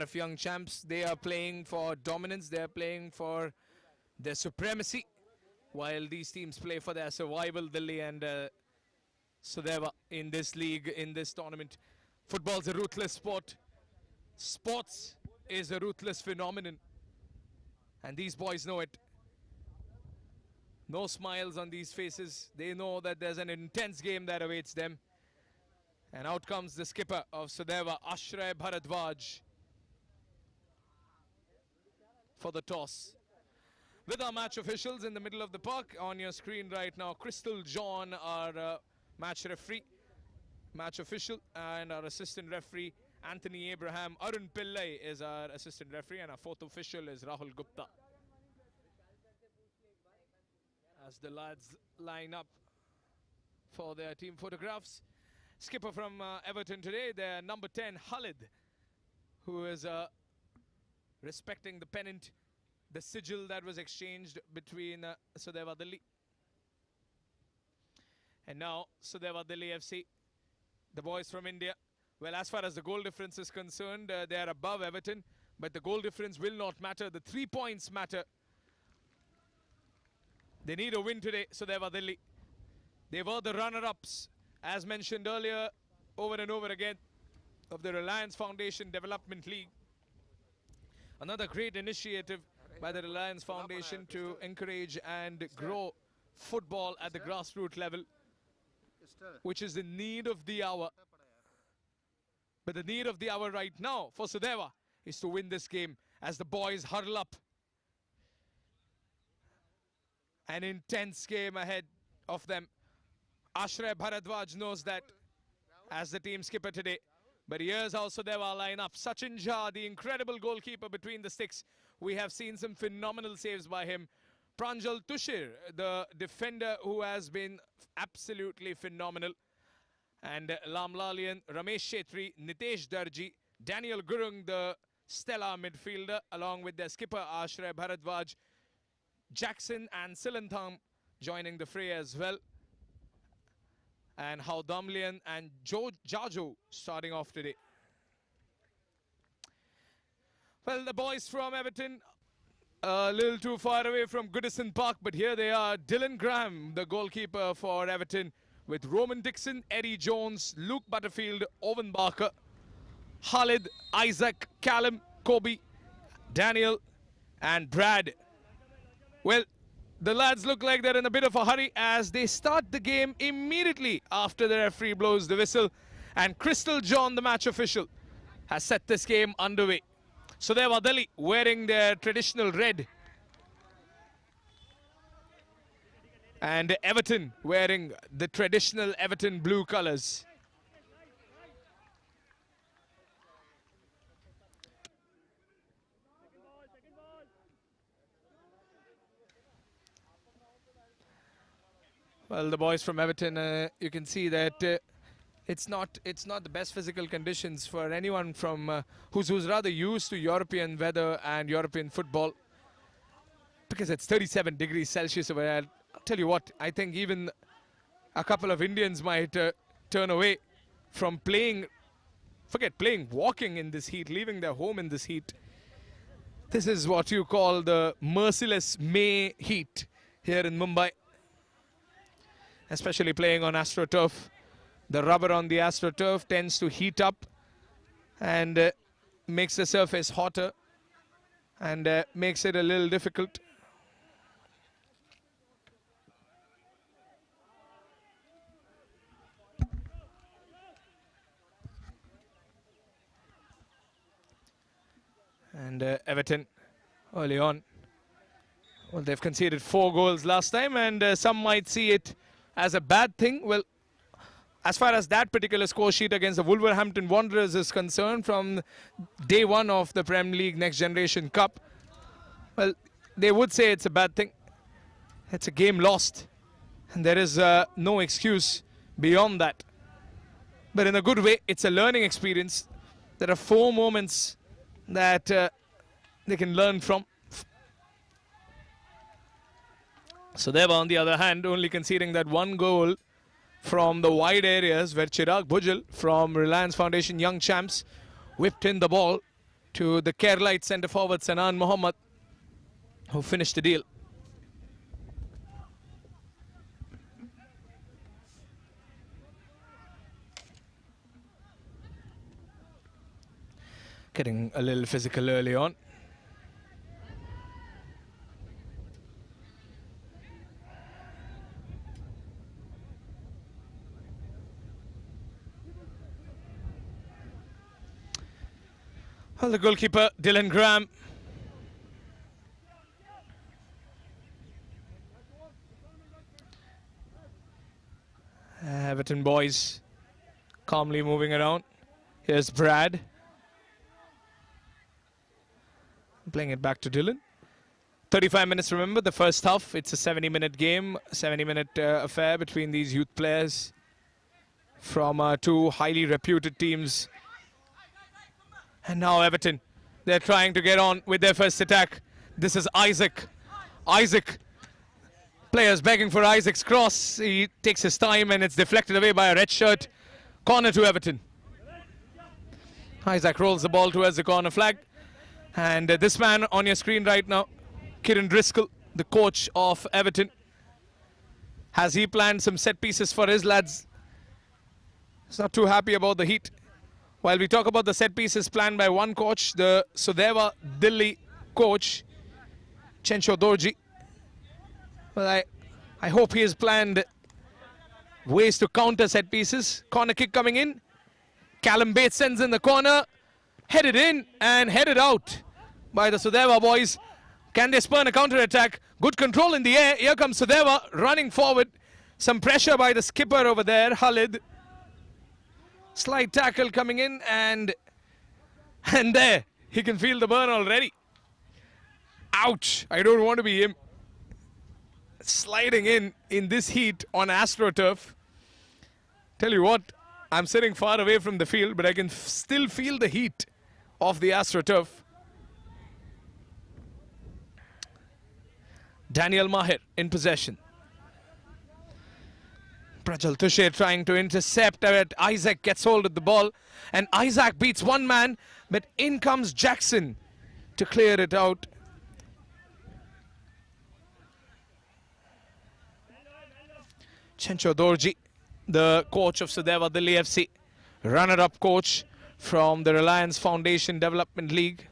RF Young Champs. They are playing for dominance. They are playing for their supremacy, while these teams play for their survival. Delhi and Sudeva in this league, in this tournament. Football's a ruthless sport. Sports is a ruthless phenomenon. And these boys know it. No smiles on these faces. They know that there's an intense game that awaits them. And out comes the skipper of Sudeva, Ashray Bharadwaj, for the toss. With our match officials in the middle of the park, on your screen right now, Crystal John, our match referee, match official, and our assistant referee, Anthony Abraham. Arun Pillai is our assistant referee, and our fourth official is Rahul Gupta. As the lads line up for their team photographs. Skipper from Everton today, their number 10, Khalid, who is respecting the pennant, the sigil that was exchanged between Sudeva Delhi. And now Sudeva Delhi FC, the boys from India. Well, as far as the goal difference is concerned, they are above Everton, but the goal difference will not matter. The 3 points matter. They need a win today, Sudeva Delhi. They were the runner-ups, as mentioned earlier, over and over again, of the Reliance Foundation Development League. Another great initiative by the Reliance Foundation to encourage and grow football at the grassroots level, which is the need of the hour. But the need of the hour right now for Sudeva is to win this game as the boys huddle up. An intense game ahead of them. Ashray Bharadwaj knows that as the team skipper today. But here's how Sudeva line up. Sachin Jha, the incredible goalkeeper between the sticks. We have seen some phenomenal saves by him. Pranjal Tushir, the defender who has been absolutely phenomenal. And Lamlalian, Ramesh Shetri, Nitesh Darji, Daniel Gurung, the stellar midfielder, along with their skipper Ashray Bharadwaj, Jackson and Silantham joining the fray as well. And Haudamlian and Jajo starting off today. Well, the boys from Everton, a little too far away from Goodison Park, but here they are. Dylan Graham, the goalkeeper for Everton, with Roman Dixon, Eddie Jones, Luke Butterfield, Owen Barker, Khalid, Isaac, Callum, Kobe, Daniel, and Brad. Well, the lads look like they're in a bit of a hurry as they start the game immediately after the referee blows the whistle. And Crystal John, the match official, has set this game underway. Sudeva Delhi wearing their traditional red. And Everton wearing the traditional Everton blue colours. Well, the boys from Everton, you can see that it's not the best physical conditions for anyone from who's rather used to European weather and European football, because it's 37 degrees Celsius over there. I'll tell you what, I think even a couple of Indians might turn away from playing, walking in this heat, leaving their home in this heat. This is what you call the merciless May heat here in Mumbai. Especially playing on AstroTurf. The rubber on the AstroTurf tends to heat up and makes the surface hotter and makes it a little difficult. And Everton early on, well, they've conceded 4 goals last time, and some might see it as a bad thing. Well, as far as that particular score sheet against the Wolverhampton Wanderers is concerned, from day one of the Premier League Next Generation Cup, well, they would say it's a bad thing. It's a game lost, and there is no excuse beyond that. But in a good way, it's a learning experience. There are 4 moments that they can learn from. So they were, on the other hand, only conceding that 1 goal from the wide areas where Chirag Bhujal from Reliance Foundation Young Champs whipped in the ball to the Keralite centre forward Sanan Mohammed, who finished the deal. Getting a little physical early on. Well, the goalkeeper, Dylan Graham. Everton boys calmly moving around. Here's Brad. Playing it back to Dylan. 35 minutes, remember, the first half. It's a 70-minute game, 70-minute affair between these youth players from two highly reputed teams. And now Everton, they're trying to get on with their first attack. This is Isaac. Isaac. Players begging for Isaac's cross. He takes his time and it's deflected away by a red shirt. Corner to Everton. Isaac rolls the ball towards the corner flag. And this man on your screen right now, Kieran Driscoll, the coach of Everton. Has he planned some set pieces for his lads? He's not too happy about the heat. While we talk about the set pieces planned by one coach, the Sudeva Delhi coach, Chencho Dorji. Well, I hope he has planned ways to counter set pieces. Corner kick coming in. Callum Bates sends in the corner. Headed in and headed out by the Sudeva boys. Can they spurn a counter attack? Good control in the air. Here comes Sudeva running forward. Some pressure by the skipper over there, Khalid. Slight tackle coming in and there. He can feel the burn already. Ouch. I don't want to be him. Sliding in this heat on AstroTurf. Tell you what, I'm sitting far away from the field, but I can still feel the heat of the AstroTurf. Daniel Mahir in possession. Prajal Tushe trying to intercept it. Isaac gets hold of the ball and Isaac beats one man, but in comes Jackson to clear it out. Chencho Dorji, the coach of Sudeva Delhi FC, runner-up coach from the Reliance Foundation Development League.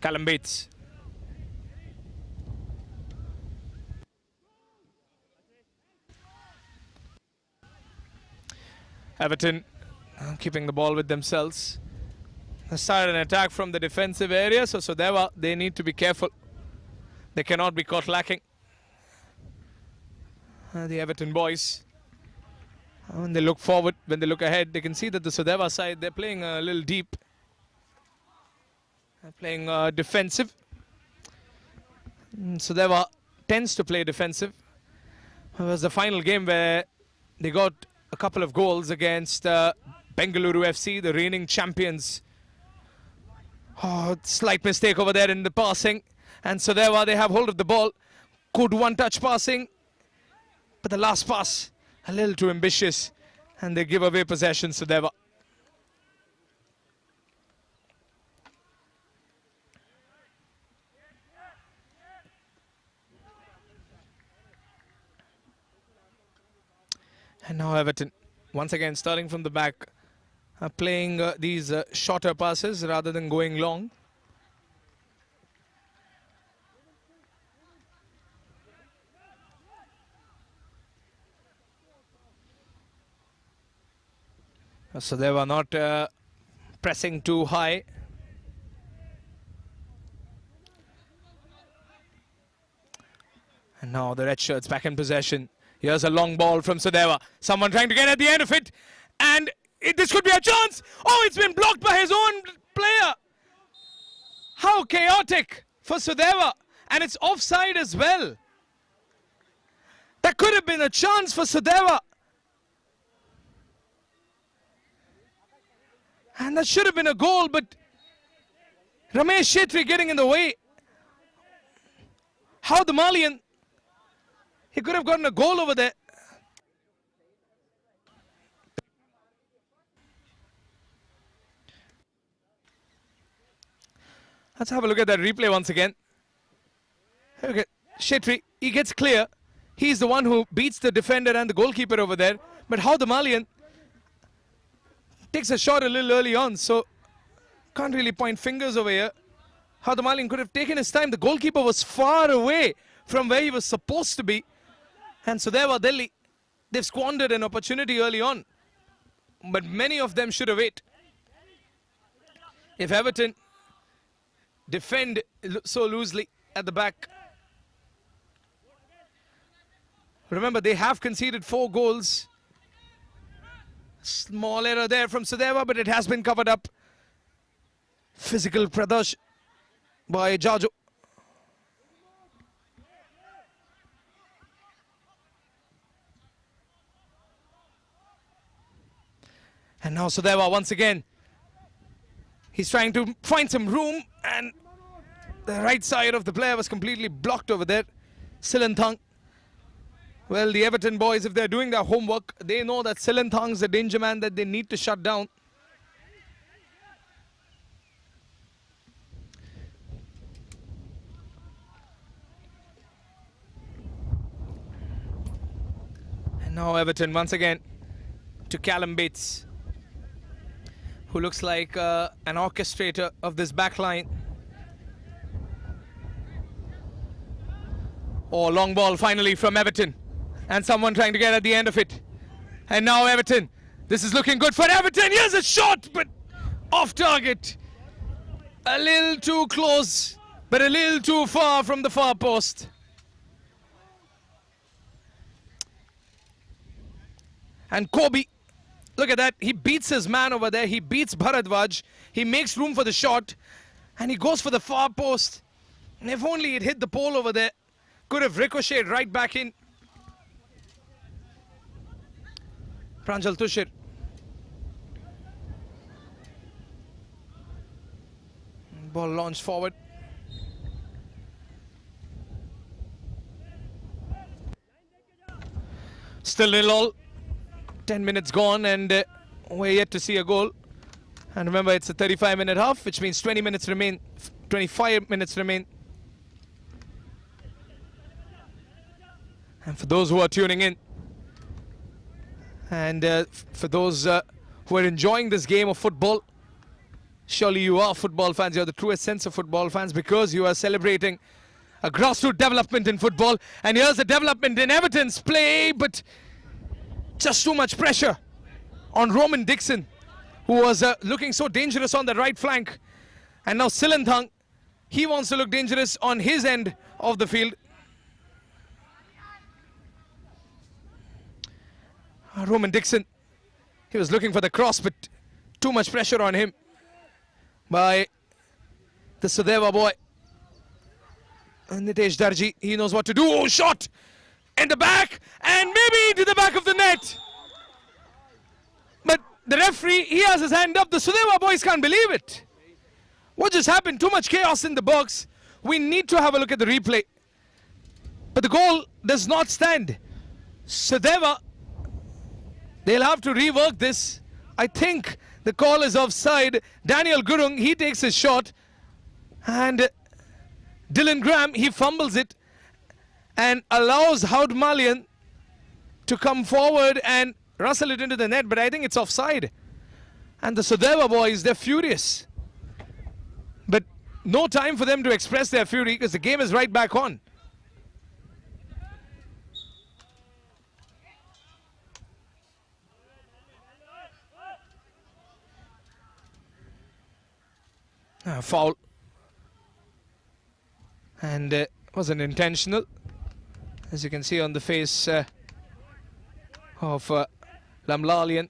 Callum Bates. Everton keeping the ball with themselves. They started an attack from the defensive area, so they need to be careful. They cannot be caught lacking. The Everton boys, when they look forward, when they look ahead, they can see that the Sudeva side, they're playing a little deep. Playing defensive. Sudeva tends to play defensive. It was the final game where they got a couple of goals against Bengaluru FC, the reigning champions. Oh, slight mistake over there in the passing. And Sudeva, they have hold of the ball. Good one-touch passing. But the last pass, a little too ambitious. And they give away possession, Sudeva. And now Everton, once again starting from the back, playing these shorter passes rather than going long. So they were not pressing too high. And now the red shirts back in possession. Here's a long ball from Sudeva. Someone trying to get at the end of it. And this could be a chance. Oh, it's been blocked by his own player. How chaotic for Sudeva. And it's offside as well. That could have been a chance for Sudeva. And that should have been a goal, but Ramesh Shetty getting in the way. How the Malian, he could have gotten a goal over there. Let's have a look at that replay once again. Look at Shetty, he gets clear. He's the one who beats the defender and the goalkeeper over there. But how the Malian takes a shot a little early on, so can't really point fingers over here. How the Malian could have taken his time. The goalkeeper was far away from where he was supposed to be. And Sudeva Delhi, they've squandered an opportunity early on. But many of them should have waited. If Everton defend so loosely at the back. Remember, they have conceded 4 goals. Small error there from Sudeva, but it has been covered up. Physical Pradesh by Jajo. And now Sudeva once again. He's trying to find some room, and the right side of the player was completely blocked over there. Silanthang. Well, the Everton boys, if they're doing their homework, they know that Silanthang's the danger man that they need to shut down. And now Everton once again to Callum Bates, who looks like an orchestrator of this back line. Oh, long ball finally from Everton. And someone trying to get at the end of it. And now Everton. This is looking good for Everton. Here's a shot, but off target. A little too close, but a little too far from the far post. And Kobe, look at that. He beats his man over there. He beats Bharadwaj. He makes room for the shot. And he goes for the far post. And if only it hit the pole over there, could have ricocheted right back in. Pranjal Tushar. Ball launched forward. Still 0-0. 10 minutes gone, and we're yet to see a goal. And remember, it's a 35-minute half, which means 20 minutes remain. 25 minutes remain. And for those who are tuning in, and for those who are enjoying this game of football, surely you are football fans. You're the truest sense of football fans, because you are celebrating a grassroots development in football. And here's a development in Everton's play, but just too much pressure on Roman Dixon, who was looking so dangerous on the right flank. And now Silanthang, he wants to look dangerous on his end of the field. Roman Dixon, he was looking for the cross, but too much pressure on him by the Sudeva boy. And Nitesh Darji, he knows what to do. Oh, shot in the back, and maybe into the back of the net. But the referee, he has his hand up. The Sudeva boys can't believe it. What just happened? Too much chaos in the box. We need to have a look at the replay. But the goal does not stand. Sudeva, they'll have to rework this. I think the call is offside. Daniel Gurung, he takes his shot. And Dylan Graham, he fumbles it and allows Haud Malian to come forward and wrestle it into the net. But I think it's offside. And the Sudeva boys, they're furious. But no time for them to express their fury, because the game is right back on. Foul. And wasn't intentional, as you can see on the face of Lamlalian.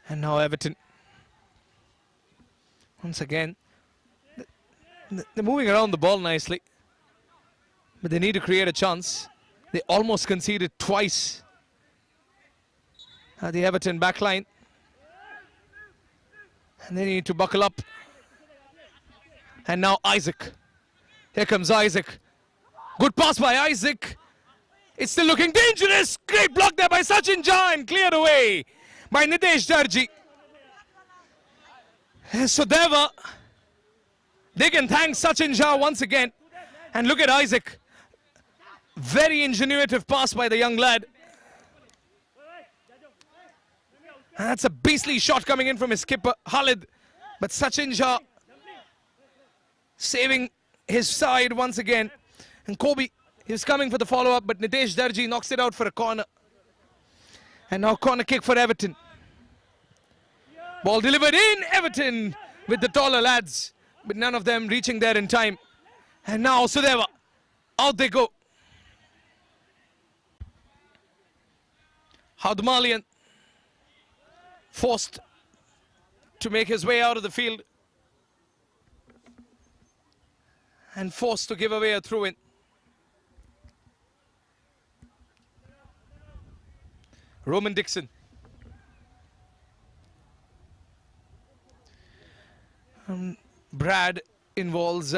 And now Everton. Once again, they're moving around the ball nicely, but they need to create a chance. They almost conceded twice. The Everton backline. And they need to buckle up. And now Isaac. Here comes Isaac. Good pass by Isaac. It's still looking dangerous. Great block there by Sachin Jha and cleared away by Nitesh Darji. Sudeva. They can thank Sachin Jha once again. And look at Isaac. Very ingenuitive pass by the young lad. And that's a beastly shot coming in from his skipper, Khalid. But Sachin Jha saving his side once again. And Kobe is coming for the follow-up, but Nitesh Darji knocks it out for a corner. And now corner kick for Everton. Ball delivered in, Everton with the taller lads, but none of them reaching there in time. And now Sudeva, out they go. Haudmalian forced to make his way out of the field and forced to give away a throw-in. Roman Dixon. Brad involves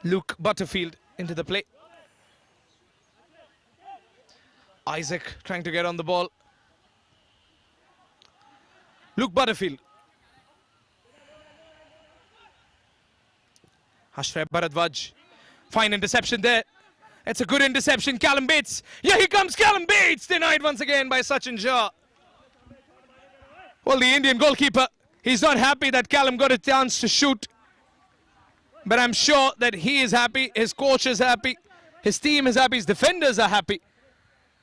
Luke Butterfield into the play. Isaac trying to get on the ball. Luke Butterfield. Sudeva Bharadwaj. Fine interception there. It's a good interception. Callum Bates. Yeah, here comes Callum Bates. Denied once again by Sachin Jha. Well, the Indian goalkeeper, he's not happy that Callum got a chance to shoot. But I'm sure that he is happy. His coach is happy. His team is happy. His defenders are happy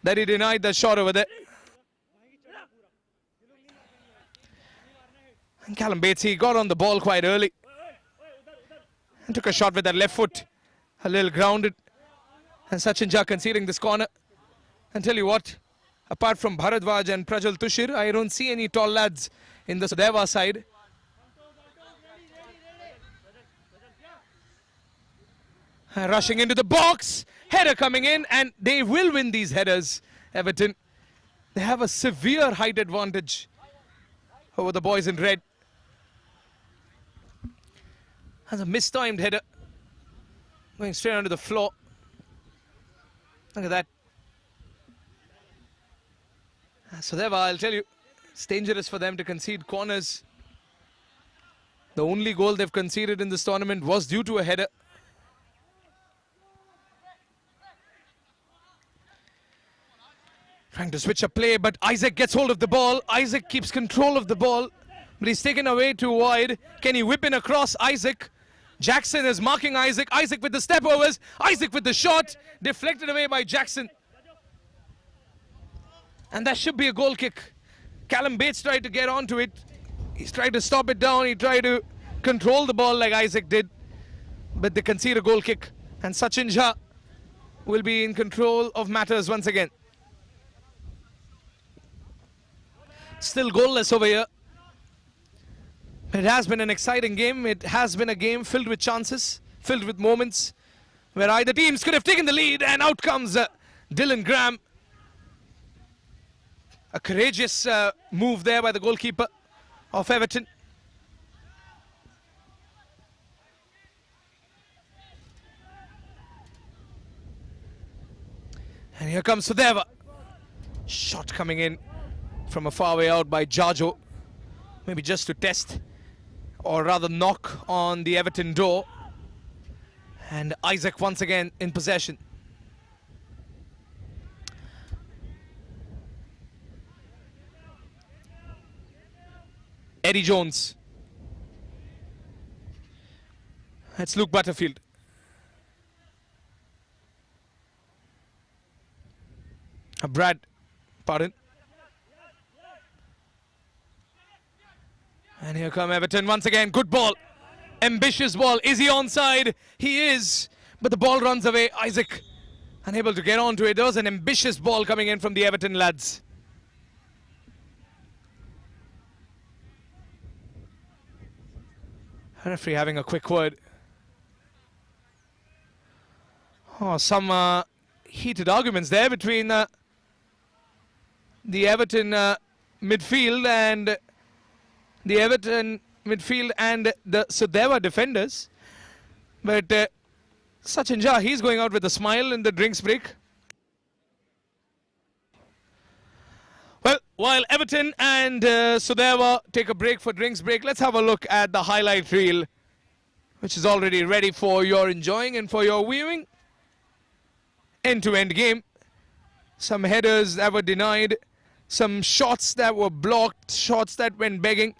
that he denied that shot over there. And Callum Bates, he got on the ball quite early and took a shot with that left foot. A little grounded. And Sachin Jha conceding this corner. And tell you what, apart from Bharadwaj and Prajal Tushir, I don't see any tall lads in the Sudeva side. Rushing into the box. Header coming in, and they will win these headers, Everton. They have a severe height advantage over the boys in red. That's a mistimed header. Going straight onto the floor. Look at that. Sudeva, I'll tell you, it's dangerous for them to concede corners. The only goal they've conceded in this tournament was due to a header. Trying to switch a play, but Isaac gets hold of the ball. Isaac keeps control of the ball, but he's taken away too wide. Can he whip in across Isaac? Jackson is marking Isaac. Isaac with the step overs. Isaac with the shot. Deflected away by Jackson. And that should be a goal kick. Callum Bates tried to get onto it. He's tried to stop it down. He tried to control the ball like Isaac did. But they concede a goal kick. And Sachin Jha will be in control of matters once again. Still goalless over here. It has been an exciting game. It has been a game filled with chances, filled with moments where either teams could have taken the lead, and out comes Dylan Graham. A courageous move there by the goalkeeper of Everton. And here comes Sudeva. Shot coming in from a far way out by Jajo. Maybe just to test, or rather knock on the Everton door. And Isaac once again in possession. Eddie Jones. That's Luke Butterfield. Brad, pardon. And here come Everton once again. Good ball. Ambitious ball. Is he onside? He is. But the ball runs away. Isaac unable to get onto it. There was an ambitious ball coming in from the Everton lads. Referee having a quick word. Oh, some heated arguments there between the Everton midfield and the Sudeva defenders. But Sachin Jha, he's going out with a smile in the drinks break. Well, while Everton and Sudeva take a break for drinks break, let's have a look at the highlight reel, which is already ready for your enjoying and for your viewing. End-to-end game. Some headers that were denied, some shots that were blocked, shots that went begging.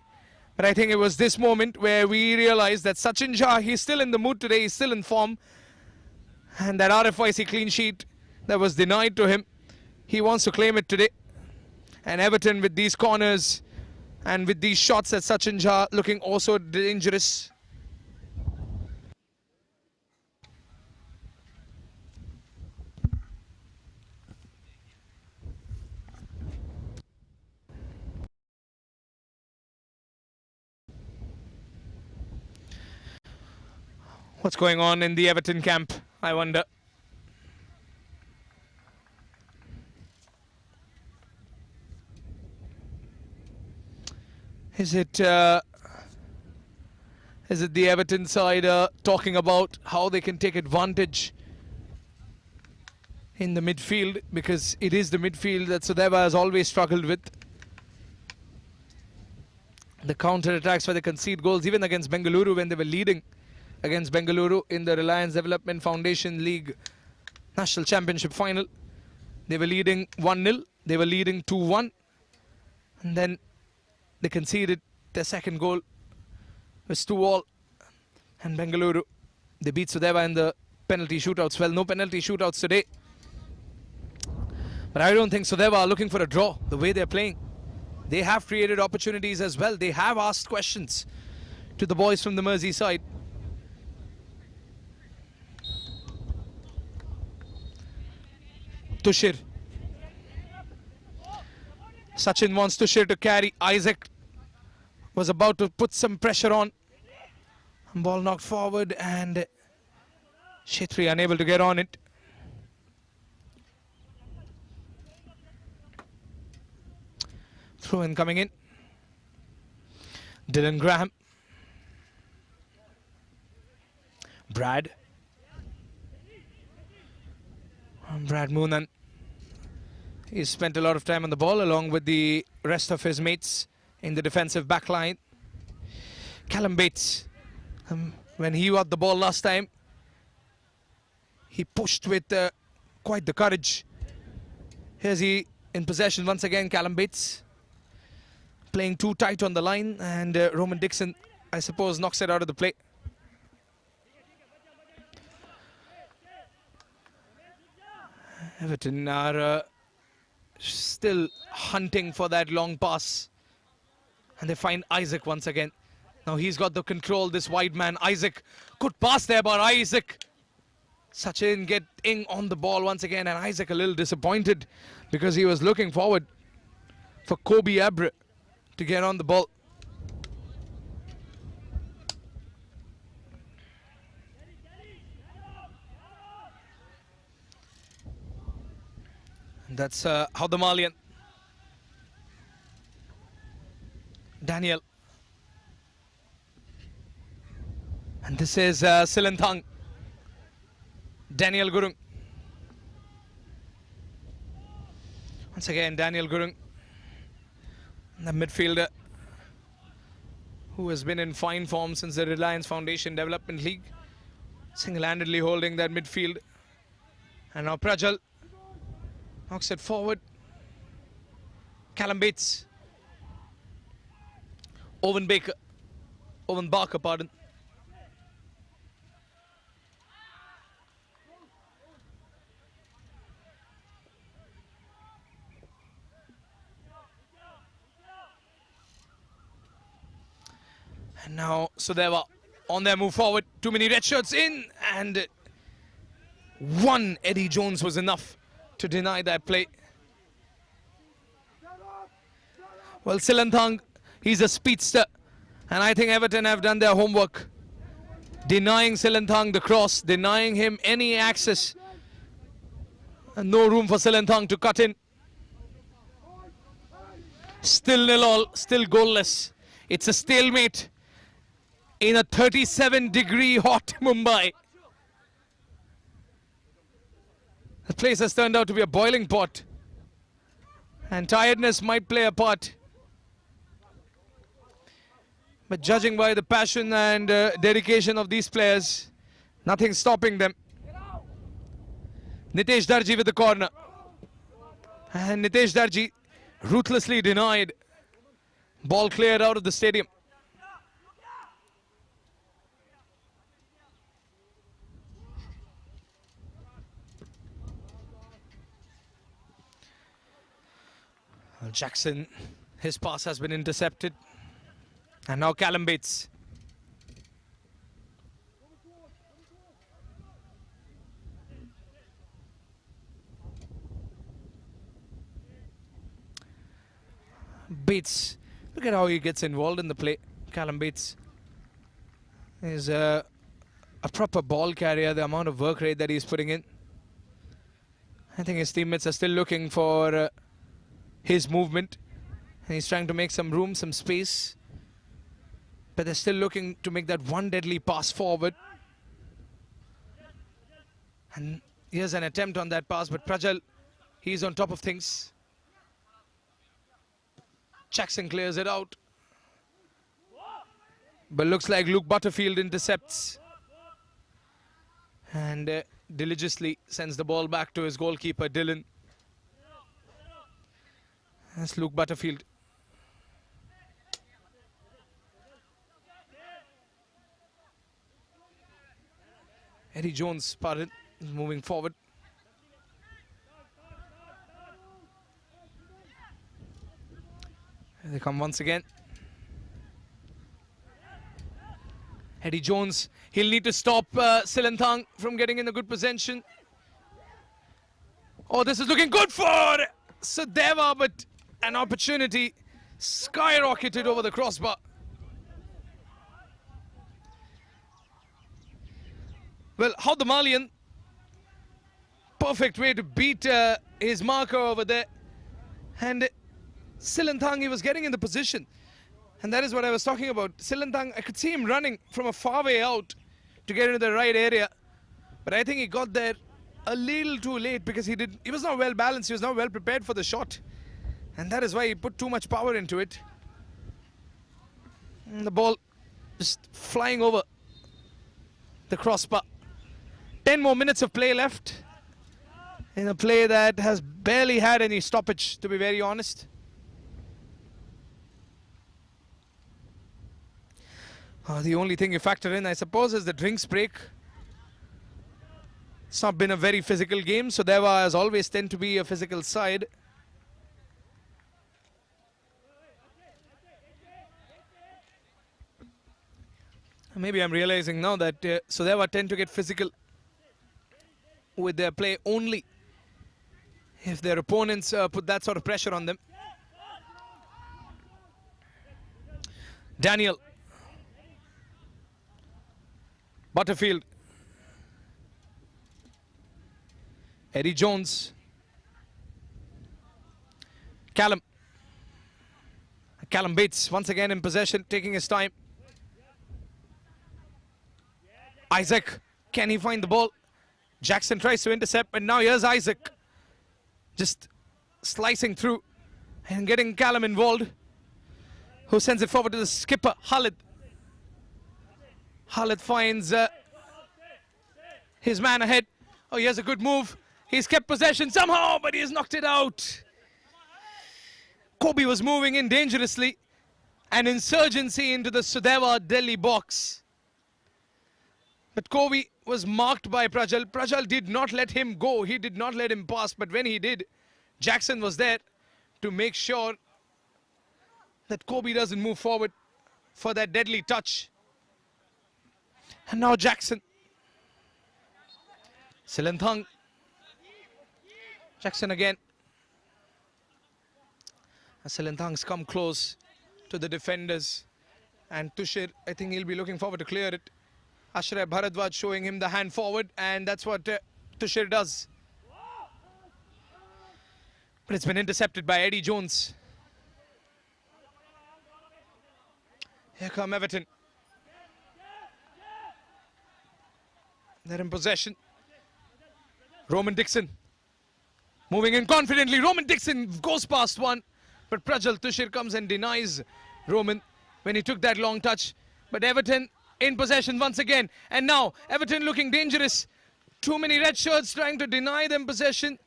But I think it was this moment where we realized that Sachin Jha, he's still in the mood today, he's still in form. And that RFIC clean sheet that was denied to him, he wants to claim it today. And Everton with these corners and with these shots at Sachin Jha looking also dangerous. What's going on in the Everton camp, I wonder? Is it the Everton side talking about how they can take advantage in the midfield? Because it is the midfield that Sudeva has always struggled with. The counter-attacks where they concede goals, even against Bengaluru when they were leading against Bengaluru in the Reliance Development Foundation League National Championship final. They were leading 1-0, they were leading 2-1, and then they conceded their second goal. It was 2-2, and Bengaluru, they beat Sudeva in the penalty shootouts. Well, no penalty shootouts today. But I don't think Sudeva are looking for a draw the way they're playing. They have created opportunities as well. They have asked questions to the boys from the Merseyside. Tushir. Sachin wants Tushir to carry. Isaac was about to put some pressure on. Ball knocked forward and Shetri unable to get on it. Throw in coming in. Dylan Graham. Brad Moonan. He spent a lot of time on the ball along with the rest of his mates in the defensive back line. Callum Bates, when he got the ball last time, he pushed with quite the courage. Here's he in possession once again, Callum Bates. Playing too tight on the line, and Roman Dixon, I suppose, knocks it out of the play. Everton are still hunting for that long pass. And they find Isaac once again. Now he's got the control, this wide man. Isaac, good pass there by Isaac. Sachin getting on the ball once again, and Isaac a little disappointed because he was looking forward for Kobe Abre to get on the ball. And that's how the Malian. Daniel. And this is Silanthang. Daniel Gurung. Once again, Daniel Gurung, the midfielder who has been in fine form since the Reliance Foundation Development League, single-handedly holding that midfield. And now Prajal knocks it forward. Callum Bates. Owen Barker, pardon. And now Sudeva on their move forward. Too many red shirts in, and One Eddie Jones was enough to deny that play. Well, Silanthang, he's a speedster, and I think Everton have done their homework. Denying Silanthang the cross, denying him any access. And no room for Silanthang to cut in. Still 0-0, still goalless. It's a stalemate in a 37-degree hot Mumbai. The place has turned out to be a boiling pot, and tiredness might play a part. But judging by the passion and dedication of these players, nothing stopping them. Nitesh Darji with the corner. And Nitesh Darji ruthlessly denied. Ball cleared out of the stadium. Jackson, his pass has been intercepted. And now Callum Bates. Bates, look at how he gets involved in the play. Callum Bates is a proper ball carrier, the amount of work rate that he's putting in. I think his teammates are still looking for his movement, and he's trying to make some room, some space, but they're still looking to make that one deadly pass forward. And here's an attempt on that pass, but Prajal, he's on top of things. Jackson clears it out, but looks like Luke Butterfield intercepts and diligently sends the ball back to his goalkeeper Dylan. That's Luke Butterfield. Eddie Jones, pardon, is moving forward. Here they come once again. Eddie Jones, he'll need to stop Silanthang from getting in a good position. Oh, this is looking good for Sudeva, but an opportunity skyrocketed over the crossbar. Well, how the Malian, perfect way to beat his marker over there. And Silanthang, he was getting in the position. And that is what I was talking about. Silanthang, I could see him running from a far way out to get into the right area. But I think he got there a little too late because he was not well balanced, he was not well prepared for the shot. And that is why he put too much power into it. And the ball just flying over the crossbar. 10 more minutes of play left in a play that has barely had any stoppage, to be very honest. The only thing you factor in, I suppose, is the drinks break. It's not been a very physical game, so Sudeva has always tend to be a physical side. Maybe I'm realizing now that Sudeva tend to get physical with their play only if their opponents put that sort of pressure on them. Daniel. Butterfield. Eddie Jones. Callum Bates once again in possession, taking his time. Isaac, can he find the ball? Jackson tries to intercept, but now here's Isaac. Just slicing through and getting Callum involved, who sends it forward to the skipper, Khalid. Khalid finds his man ahead. Oh, he has a good move. He's kept possession somehow, but he has knocked it out. Kobe was moving in dangerously. An insurgency into the Sudeva Delhi box. But Kobe was marked by Prajal. Prajal did not let him go. He did not let him pass. But when he did, Jackson was there to make sure that Kobe doesn't move forward for that deadly touch. And now Jackson. Silenthang. Jackson again. Silenthang's come close to the defenders. And Tushar, I think he'll be looking forward to clear it. Ashraf Bharadwaj showing him the hand forward, and that's what Tushar does. But it's been intercepted by Eddie Jones. Here come Everton. They're in possession. Roman Dixon moving in confidently. Roman Dixon goes past one, but Prajal Tushar comes and denies Roman when he took that long touch. But Everton in possession once again. And now Everton looking dangerous. Too many red shirts trying to deny them possession.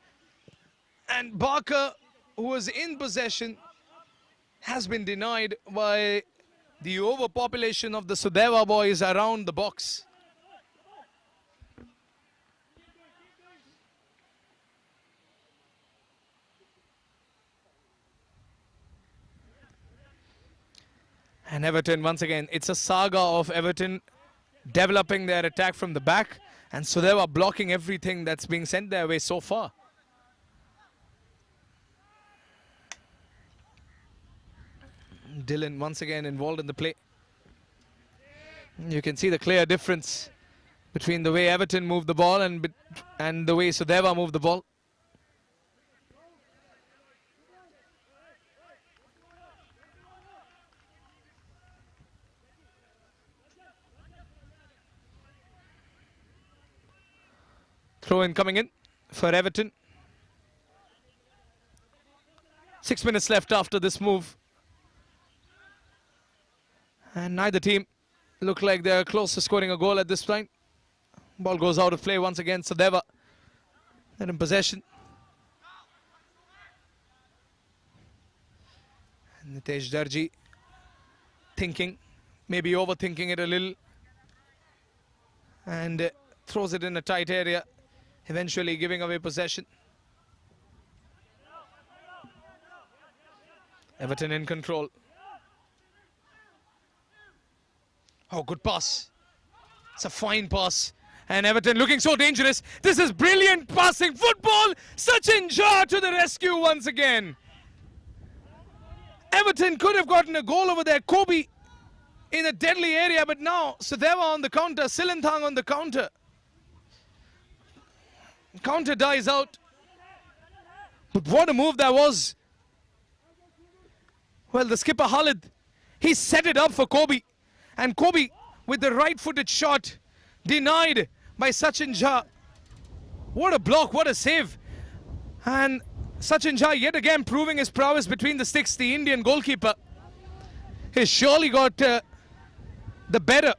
And Barker, who was in possession, has been denied by the overpopulation of the Sudeva boys around the box. And Everton, once again, it's a saga of Everton developing their attack from the back, and Sudeva blocking everything that's being sent their way so far. Dylan once again involved in the play. You can see the clear difference between the way Everton moved the ball and the way Sudeva moved the ball. Throw in coming in for Everton. 6 minutes left after this move. And neither team look like they're close to scoring a goal at this point. Ball goes out of play once again. Sudeva, they're in possession. And Nitesh Darji thinking, maybe overthinking it a little. And throws it in a tight area, eventually giving away possession. Everton in control. Oh, good pass. It's a fine pass. And Everton looking so dangerous. This is brilliant passing football. Sachin Jha to the rescue once again. Everton could have gotten a goal over there. Kobe in a deadly area, but now Sudeva on the counter. Silenthang on the counter. Counter dies out. But what a move that was. Well, the skipper Khalid, he set it up for Kobe. And Kobe with the right-footed shot denied by Sachin Jha. What a block, what a save. And Sachin Jha yet again proving his prowess between the sticks, the Indian goalkeeper. He's surely got the better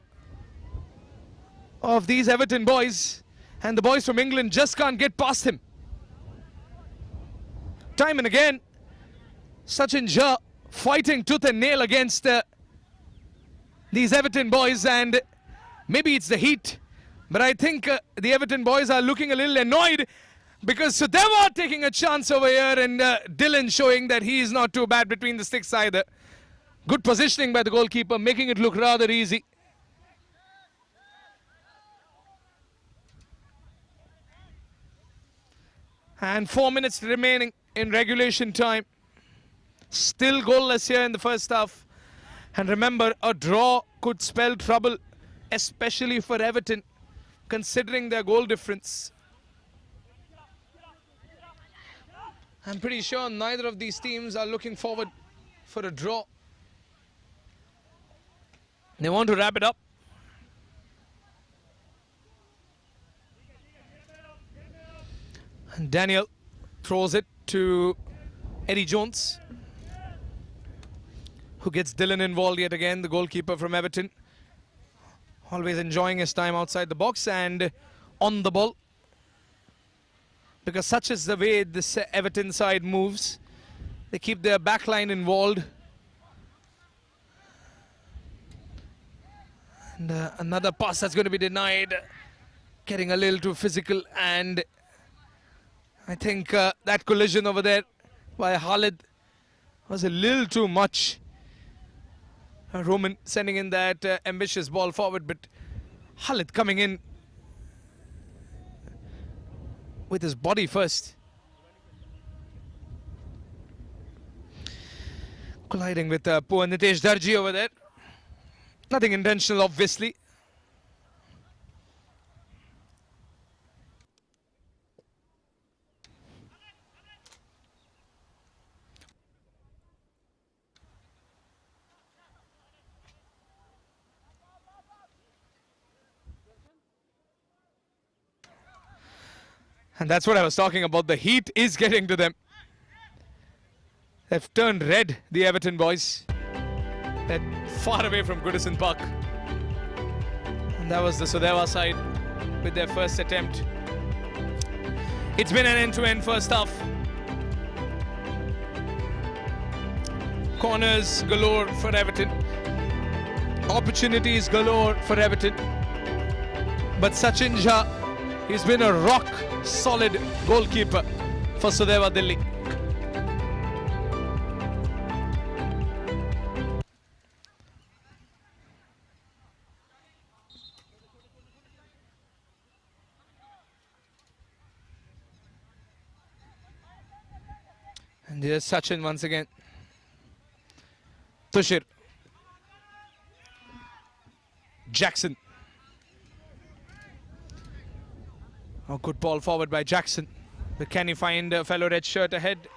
of these Everton boys. And the boys from England just can't get past him. Time and again, Sachin Jha fighting tooth and nail against these Everton boys, and maybe it's the heat, but I think the Everton boys are looking a little annoyed because Sudeva taking a chance over here, and Dylan showing that he is not too bad between the sticks either. Good positioning by the goalkeeper, making it look rather easy. And 4 minutes remaining in regulation time. Still goalless here in the first half. And remember, a draw could spell trouble, especially for Everton, considering their goal difference. I'm pretty sure neither of these teams are looking forward for a draw. They want to wrap it up. And Daniel throws it to Eddie Jones, who gets Dylan involved yet again, the goalkeeper from Everton. Always enjoying his time outside the box and on the ball. Because such is the way this Everton side moves. They keep their backline involved. And another pass that's going to be denied. Getting a little too physical, and I think that collision over there by Khalid was a little too much. Roman sending in that ambitious ball forward, but Khalid coming in with his body first. Colliding with poor Nitesh Darji over there. Nothing intentional, obviously. And that's what I was talking about. The heat is getting to them. They've turned red, the Everton boys. They're far away from Goodison Park. And that was the Sudeva side with their first attempt. It's been an end-to-end first half. Corners galore for Everton. Opportunities galore for Everton. But Sachin Jha, he's been a rock-solid goalkeeper for Sudeva Delhi. And here's Sachin once again. Tushir. Jackson. Oh, good ball forward by Jackson. But can he find a fellow red shirt ahead?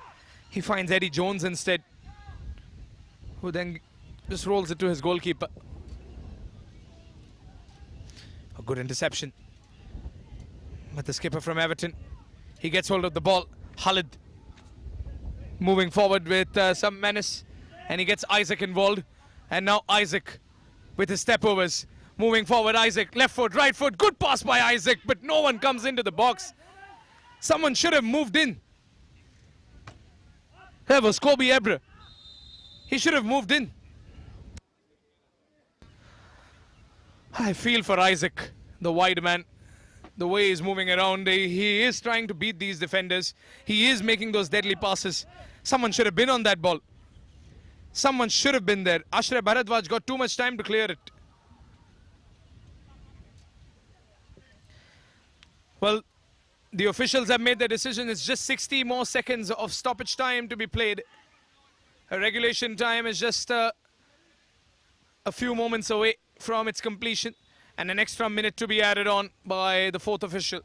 He finds Eddie Jones instead, who then just rolls it to his goalkeeper. A good interception. But the skipper from Everton, he gets hold of the ball. Khalid moving forward with some menace. And he gets Isaac involved. And now Isaac with his step overs. Moving forward, Isaac, left foot, right foot. Good pass by Isaac, but no one comes into the box. Someone should have moved in. There was Kobe Ebra. He should have moved in. I feel for Isaac, the wide man. The way he's moving around, he is trying to beat these defenders. He is making those deadly passes. Someone should have been on that ball. Someone should have been there. Ashraf Bharadwaj got too much time to clear it. Well, the officials have made their decision. It's just 60 more seconds of stoppage time to be played. A regulation time is just a few moments away from its completion. And an extra minute to be added on by the fourth official.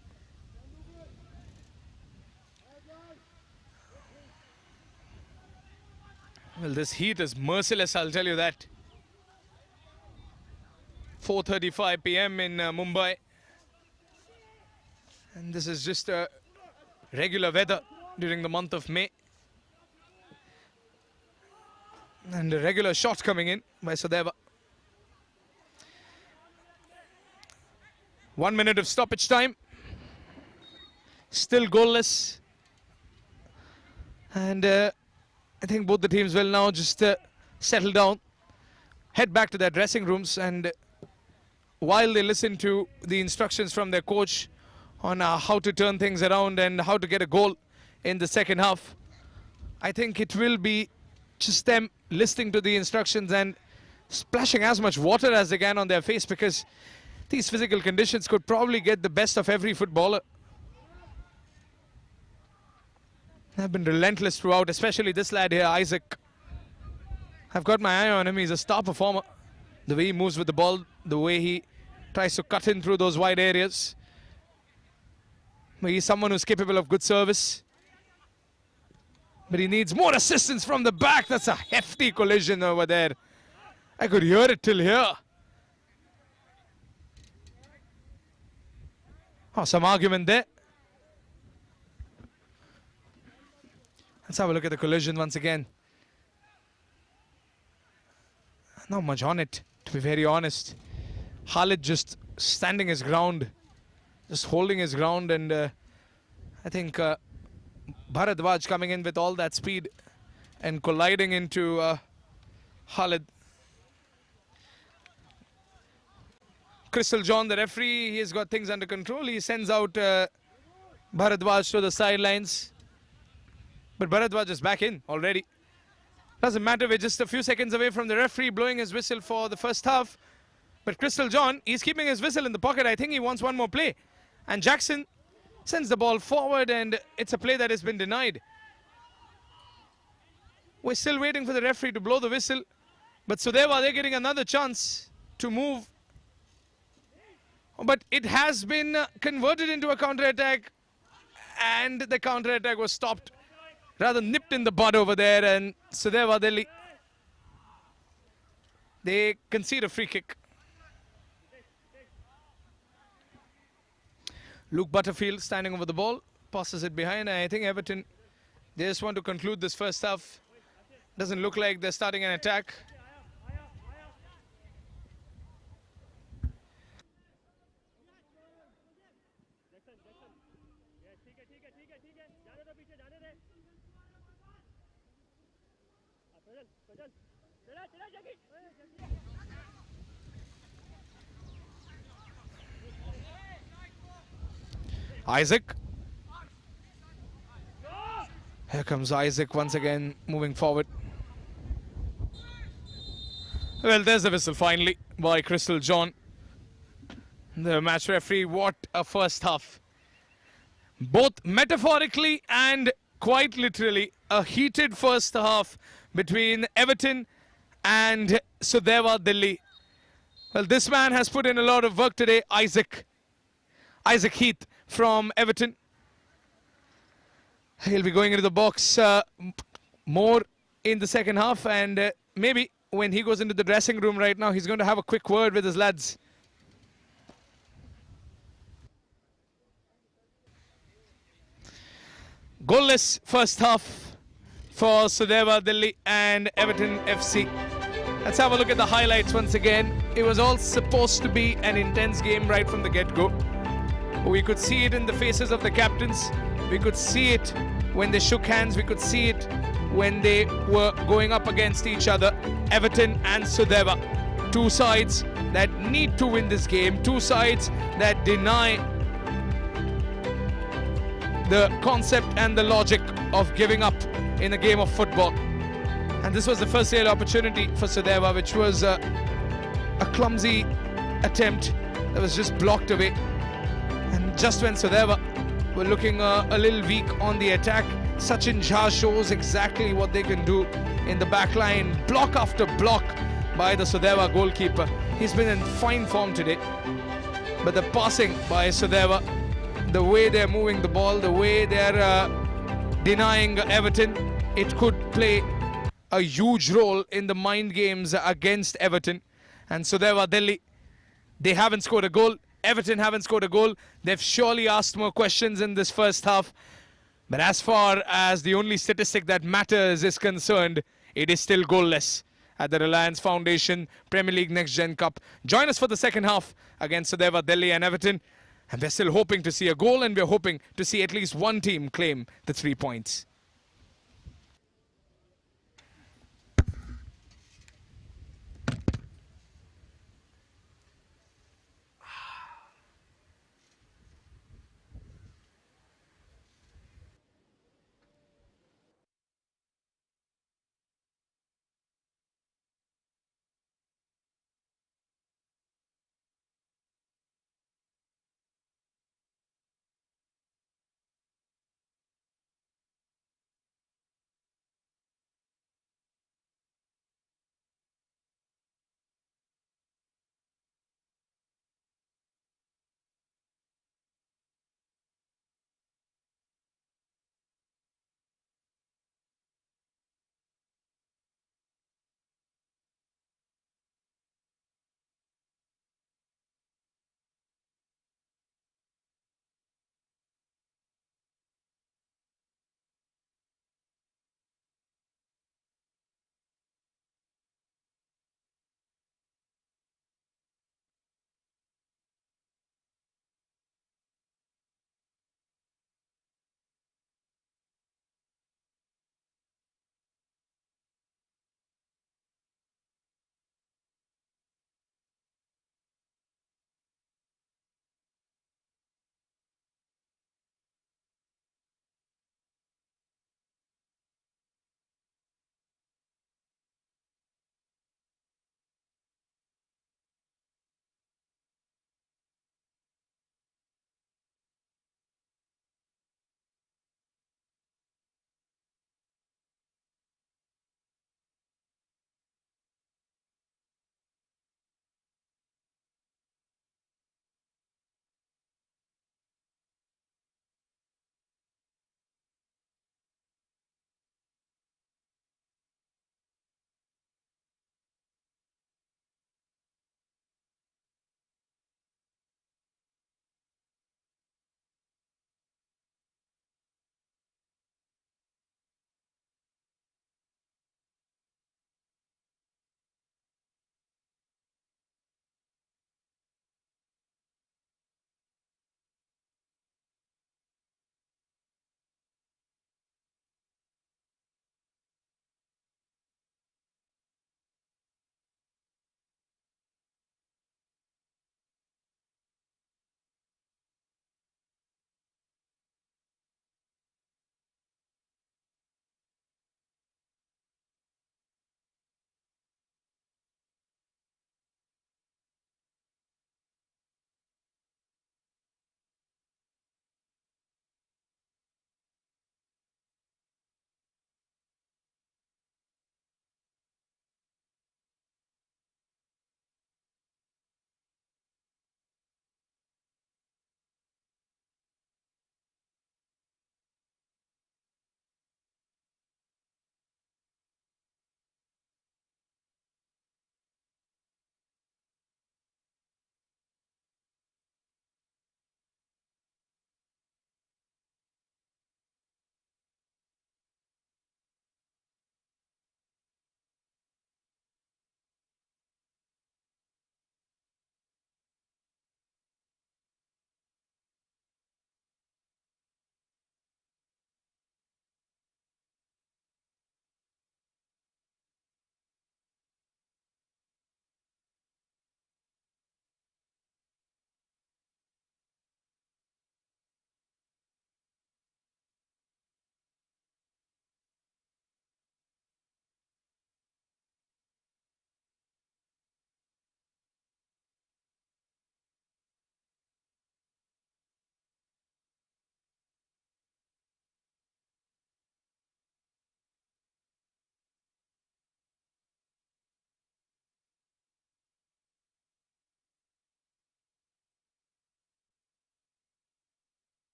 Well, this heat is merciless, I'll tell you that. 4:35 p.m. in Mumbai. And this is just a regular weather during the month of May. And a regular shot coming in by Sudeva. 1 minute of stoppage time. Still goalless. And I think both the teams will now just settle down, head back to their dressing rooms, and while they listen to the instructions from their coach on how to turn things around and how to get a goal in the second half, I think it will be just them listening to the instructions and splashing as much water as they can on their face, because these physical conditions could probably get the best of every footballer. They've been relentless throughout, especially this lad here, Isaac. I've got my eye on him. He's a star performer. The way he moves with the ball, the way he tries to cut in through those wide areas. But he's someone who's capable of good service. But he needs more assistance from the back. That's a hefty collision over there. I could hear it till here. Oh, some argument there. Let's have a look at the collision once again. Not much on it, to be very honest. Khalid just standing his ground, just holding his ground, and I think Bharadwaj coming in with all that speed and colliding into Khalid. Crystal John, the referee, he's got things under control. He sends out Bharadwaj to the sidelines. But Bharadwaj is back in already. Doesn't matter, we're just a few seconds away from the referee blowing his whistle for the first half. But Crystal John, he's keeping his whistle in the pocket. I think he wants one more play. And Jackson, Sends the ball forward, and it's a play that has been denied. We're still waiting for the referee to blow the whistle. But Sudeva, they're getting another chance to move. But it has been converted into a counter-attack. And the counter-attack was stopped, rather nipped in the bud over there. And Sudeva Delhi, they concede a free kick. Luke Butterfield standing over the ball, passes it behind. I think Everton, they just want to conclude this first half. Doesn't look like they're starting an attack. Isaac. Here comes Isaac once again, moving forward. Well, there's the whistle finally by Crystal John, the match referee. What a first half. Both metaphorically and quite literally, a heated first half between Everton and Sudeva Delhi. Well, this man has put in a lot of work today, Isaac Heath from Everton. He'll be going into the box more in the second half, and maybe when he goes into the dressing room right now, he's going to have a quick word with his lads. Goalless first half for Sudeva Delhi and Everton FC. Let's have a look at the highlights once again. It was all supposed to be an intense game right from the get-go. We could see it in the faces of the captains. We could see it when they shook hands. We could see it when they were going up against each other. Everton and Sudeva, two sides that need to win this game, two sides that deny the concept and the logic of giving up in a game of football. And this was the first real opportunity for Sudeva, which was a clumsy attempt that was just blocked away. And just when Sudeva were looking a little weak on the attack, Sachin Jha shows exactly what they can do in the back line. Block after block by the Sudeva goalkeeper. He's been in fine form today. But the passing by Sudeva, the way they're moving the ball, the way they're denying Everton, it could play a huge role in the mind games against Everton. And Sudeva Delhi, they haven't scored a goal. Everton haven't scored a goal. They've surely asked more questions in this first half. But as far as the only statistic that matters is concerned, it is still goalless at the Reliance Foundation Premier League Next Gen Cup. Join us for the second half against Sudeva Delhi and Everton. And we're still hoping to see a goal, and we're hoping to see at least one team claim the 3 points.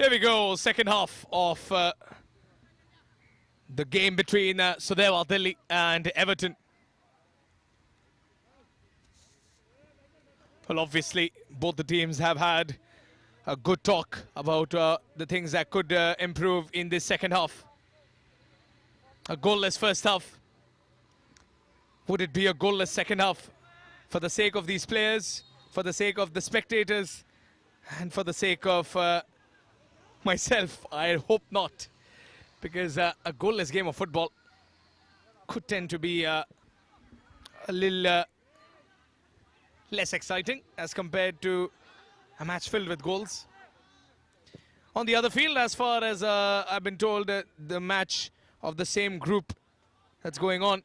Here we go, second half of the game between Sudeva Delhi and Everton. Well, obviously, both the teams have had a good talk about the things that could improve in this second half. A goalless first half. Would it be a goalless second half? For the sake of these players, for the sake of the spectators, and for the sake of myself, I hope not. Because a goalless game of football could tend to be a little less exciting as compared to a match filled with goals. On the other field, as far as I've been told, the match of the same group that's going on.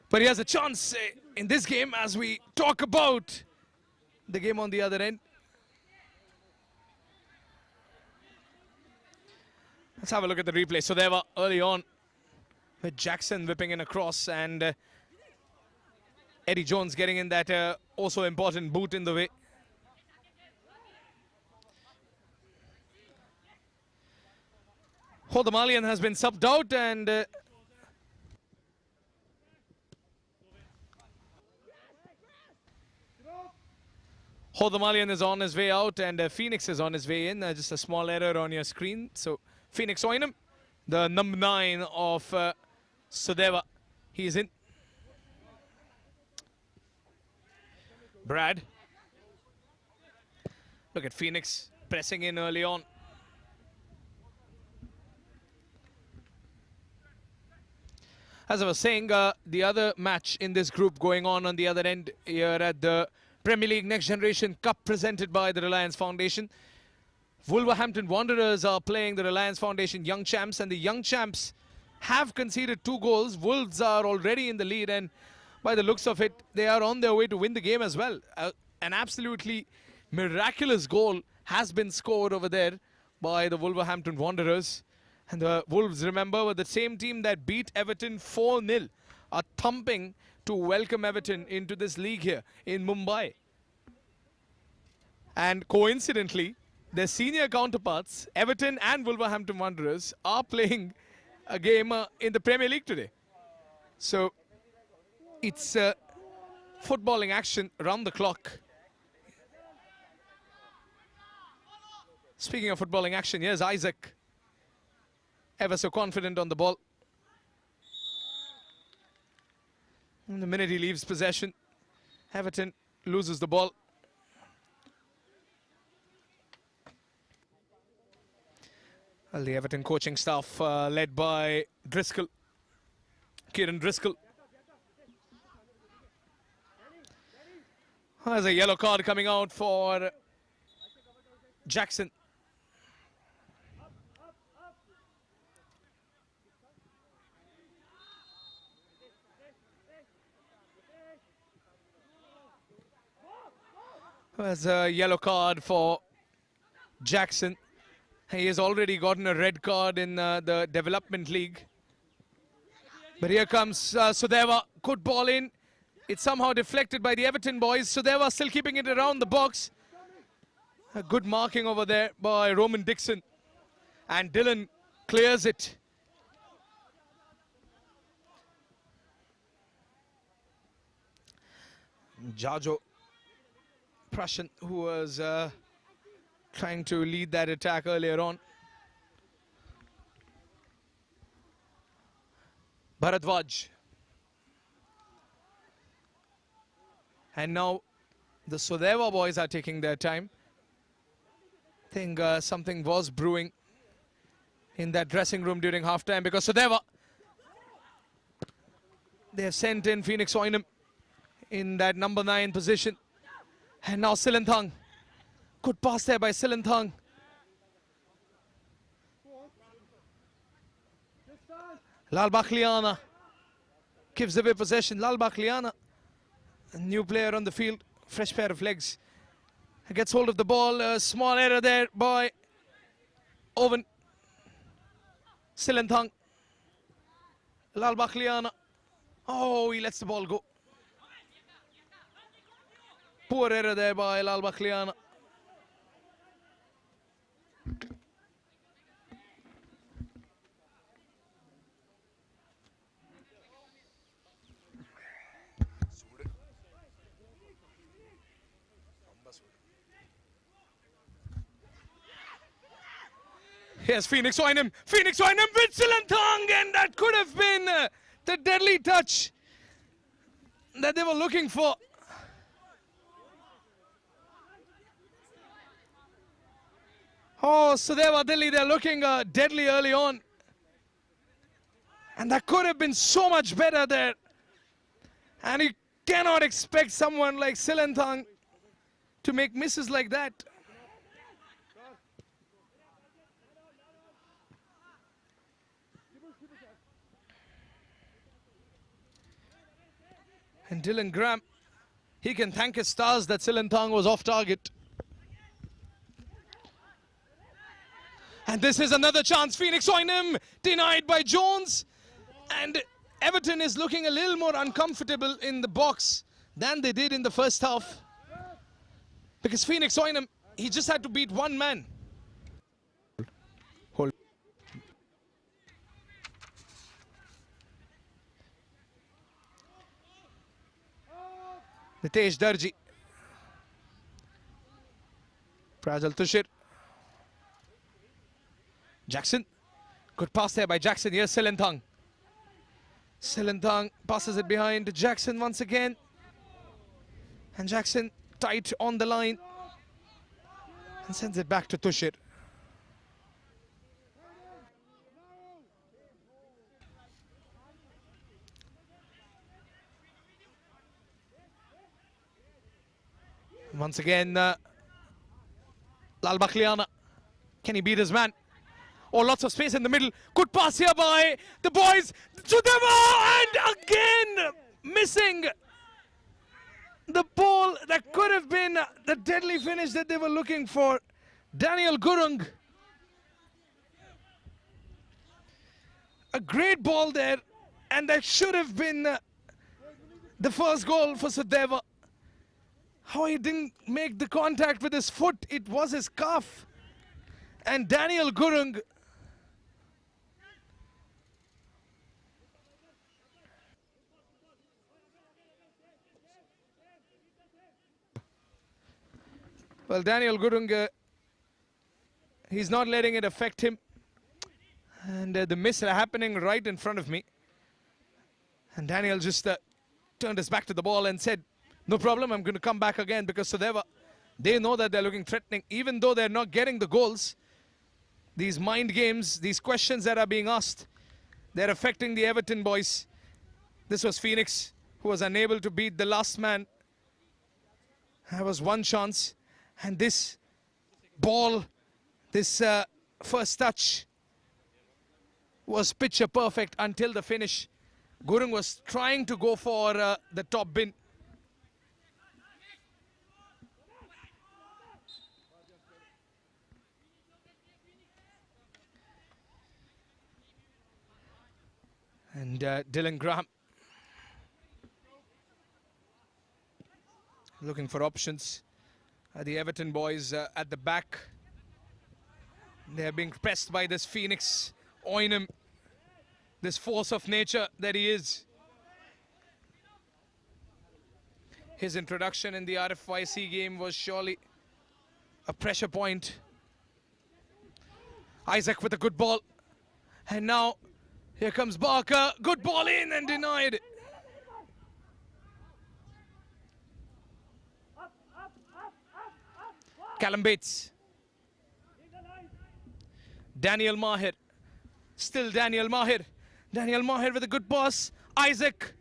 But he has a chance in this game as we talk about the game on the other end. Let's have a look at the replay. So they were early on with Jackson whipping in across and Eddie Jones getting in that also important boot in the way. Hodamalian has been subbed out and Hodamalian is on his way out and Phoenix is on his way in. Just a small error on your screen. So Phoenix Oinam, the number 9 of Sudeva, he's in. Brad. Look at Phoenix pressing in early on. As I was saying, the other match in this group going on the other end here at the Premier League Next Generation Cup presented by the Reliance Foundation. Wolverhampton Wanderers are playing the Reliance Foundation Young Champs, and the Young Champs have conceded 2 goals. Wolves are already in the lead, and by the looks of it, they are on their way to win the game as well. An absolutely miraculous goal has been scored over there by the Wolverhampton Wanderers. And the Wolves, remember, were the same team that beat Everton 4-0, a thumping to welcome Everton into this league here in Mumbai. And coincidentally, their senior counterparts, Everton and Wolverhampton Wanderers, are playing a game in the Premier League today. So it's footballing action around the clock. Speaking of footballing action, here's Isaac. Ever so confident on the ball. And the minute he leaves possession, Everton loses the ball. Well, the Everton coaching staff led by Driscoll, Kieran Driscoll. There's a yellow card coming out for Jackson. There's a yellow card for Jackson. He has already gotten a red card in the Development League. But here comes Sudeva. Good ball in. It's somehow deflected by the Everton boys. Sudeva still keeping it around the box. A good marking over there by Roman Dixon. And Dylan clears it. Jajo Prussian, who was trying to lead that attack earlier on. Bharadwaj. And now the Sudeva boys are taking their time. I think something was brewing in that dressing room during halftime because Sudeva, they have sent in Phoenix Oinam in that number 9 position. And now Silanthang. Good pass there by Silanthang. Lal Bakhliana gives away possession. Lal Bakhliana, a new player on the field, fresh pair of legs. He gets hold of the ball. A small error there by Owen. Silanthang. Lal Bakhliana. Oh, he lets the ball go. Poor error there by Lal Bakhliana. Here's Phoenix Oinham. Phoenix Oinham with Silentang, and that could have been the deadly touch that they were looking for. Oh, Sudeva Delhi, they're looking deadly early on. And that could have been so much better there. And you cannot expect someone like Silentang to make misses like that. And Dylan Graham, he can thank his stars that Silentang was off target. And this is another chance. Phoenix Oinham denied by Jones. And Everton is looking a little more uncomfortable in the box than they did in the first half. Because Phoenix Oinham, he just had to beat one man. Hold. Nitesh Darji. Prajal Tushir. Jackson. Good pass there by Jackson. Here's Silentang. Silentang passes it behind to Jackson once again. And Jackson tight on the line. And sends it back to Tushir. Once again, Lal Bakhliana. Can he beat his man? Oh, lots of space in the middle. Good pass here by the boys. Sudeva, and again missing the ball that could have been the deadly finish that they were looking for. Daniel Gurung. A great ball there, and that should have been the first goal for Sudeva. How he didn't make the contact with his foot, it was his calf. And Daniel Gurung, well, Daniel Gurung, he's not letting it affect him. And the miss happening right in front of me. And Daniel just turned his back to the ball and said, no problem, I'm going to come back again, because Sudeva, they know that they're looking threatening. Even though they're not getting the goals, these mind games, these questions that are being asked, they're affecting the Everton boys. This was Phoenix, who was unable to beat the last man. There was one chance. And this ball, this first touch was picture perfect until the finish. Gurung was trying to go for the top bin. And Dylan Graham looking for options. The Everton boys at the back. They're being pressed by this Phoenix Oinham, this force of nature that he is. His introduction in the RFYC game was surely a pressure point. Isaac with a good ball. And now here comes Barker. Good ball in and denied. Callum Bates. Daniel Mahir. Still Daniel Mahir. Daniel Mahir with a good pass. Isaac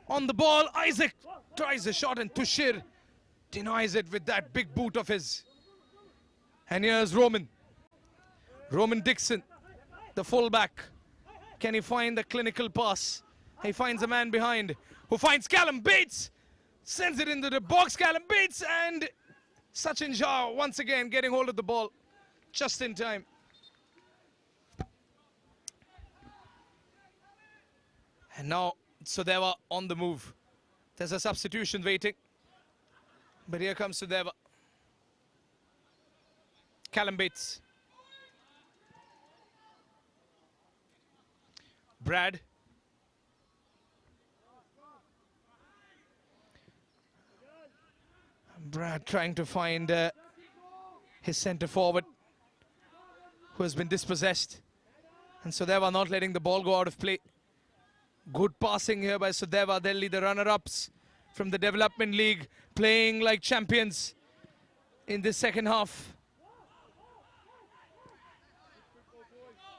on the ball. Isaac tries a shot and Tushir denies it with that big boot of his. And here's Roman. Roman Dixon, the fullback. Can he find the clinical pass? He finds a man behind who finds Callum Bates. Sends it into the box. Callum Bates and Sachin Jha once again getting hold of the ball just in time. And now Sudeva on the move. There's a substitution waiting. But here comes Sudeva. Callum Bates. Brad. Brad trying to find his centre forward. who has been dispossessed. And Sudeva not letting the ball go out of play. Good passing here by Sudeva Delhi, the runner-ups from the Development League, playing like champions in this second half.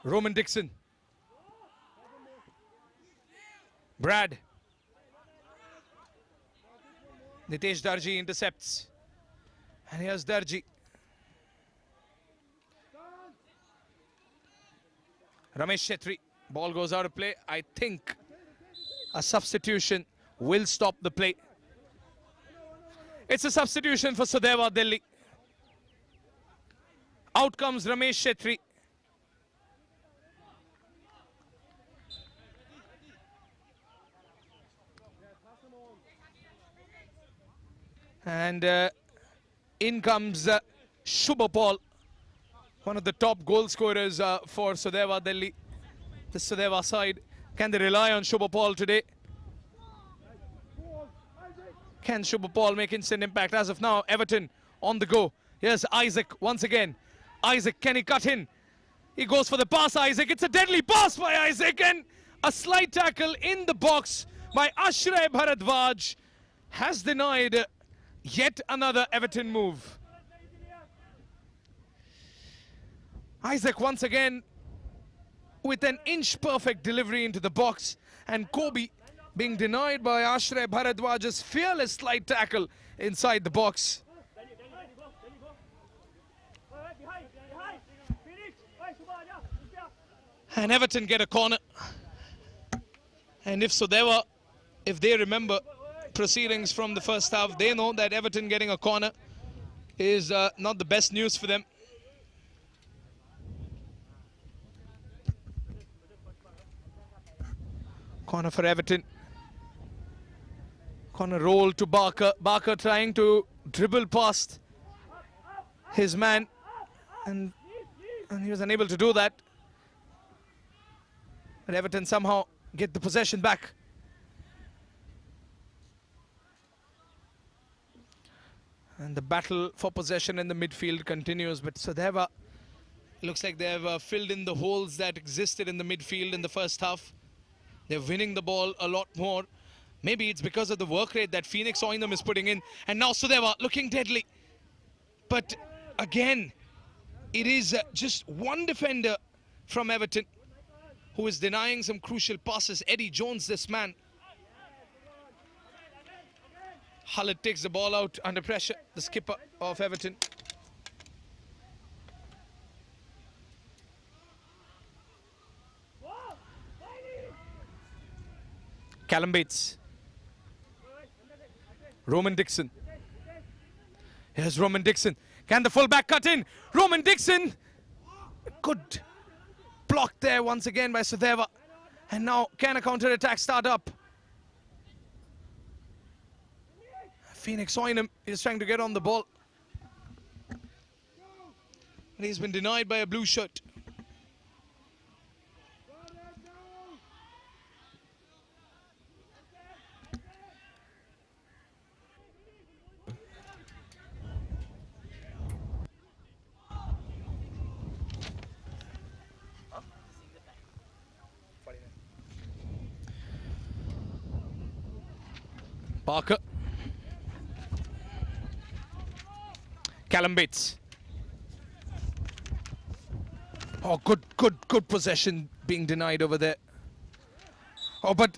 Roman Dixon. Brad. Nitesh Darji intercepts. And here's Darji. Ramesh Shetty. Ball goes out of play. I think a substitution will stop the play. It's a substitution for Sudeva Delhi. Out comes Ramesh Shetty. And in comes Shubha Paul, one of the top goal scorers for Sudeva Delhi. The Sudeva side. Can they rely on Shubha Paul today? Can Shubha Paul make instant impact? As of now, Everton on the go. Here's Isaac once again. Isaac, can he cut in? He goes for the pass, Isaac. It's a deadly pass by Isaac, and a slight tackle in the box by Ashray Bharadwaj has denied yet another Everton move. Isaac once again with an inch-perfect delivery into the box, and Kobe being denied by Ashray Bharadwaj's fearless slight tackle inside the box. And Everton get a corner. And if Sudeva, if they remember proceedings from the first half, they know that Everton getting a corner is not the best news for them. Corner for Everton. Corner roll to Barker. Barker trying to dribble past his man, and he was unable to do that. But Everton somehow get the possession back. And the battle for possession in the midfield continues, but Sudeva looks like they have filled in the holes that existed in the midfield in the first half. They're winning the ball a lot more. Maybe it's because of the work rate that Phoenix Oinham is putting in. And now Sudeva looking deadly. But again, it is just one defender from Everton who is denying some crucial passes. Eddie Jones, this man. Khalid takes the ball out under pressure, the skipper of Everton. Callum Bates. Roman Dixon. Here's Roman Dixon. Can the fullback cut in? Roman Dixon. Good block there once again by Sudeva. And now can a counter-attack start up? Phoenix Oinham is trying to get on the ball. And he's been denied by a blue shirt. Barker. Callum Bates. Oh, good possession being denied over there. Oh, but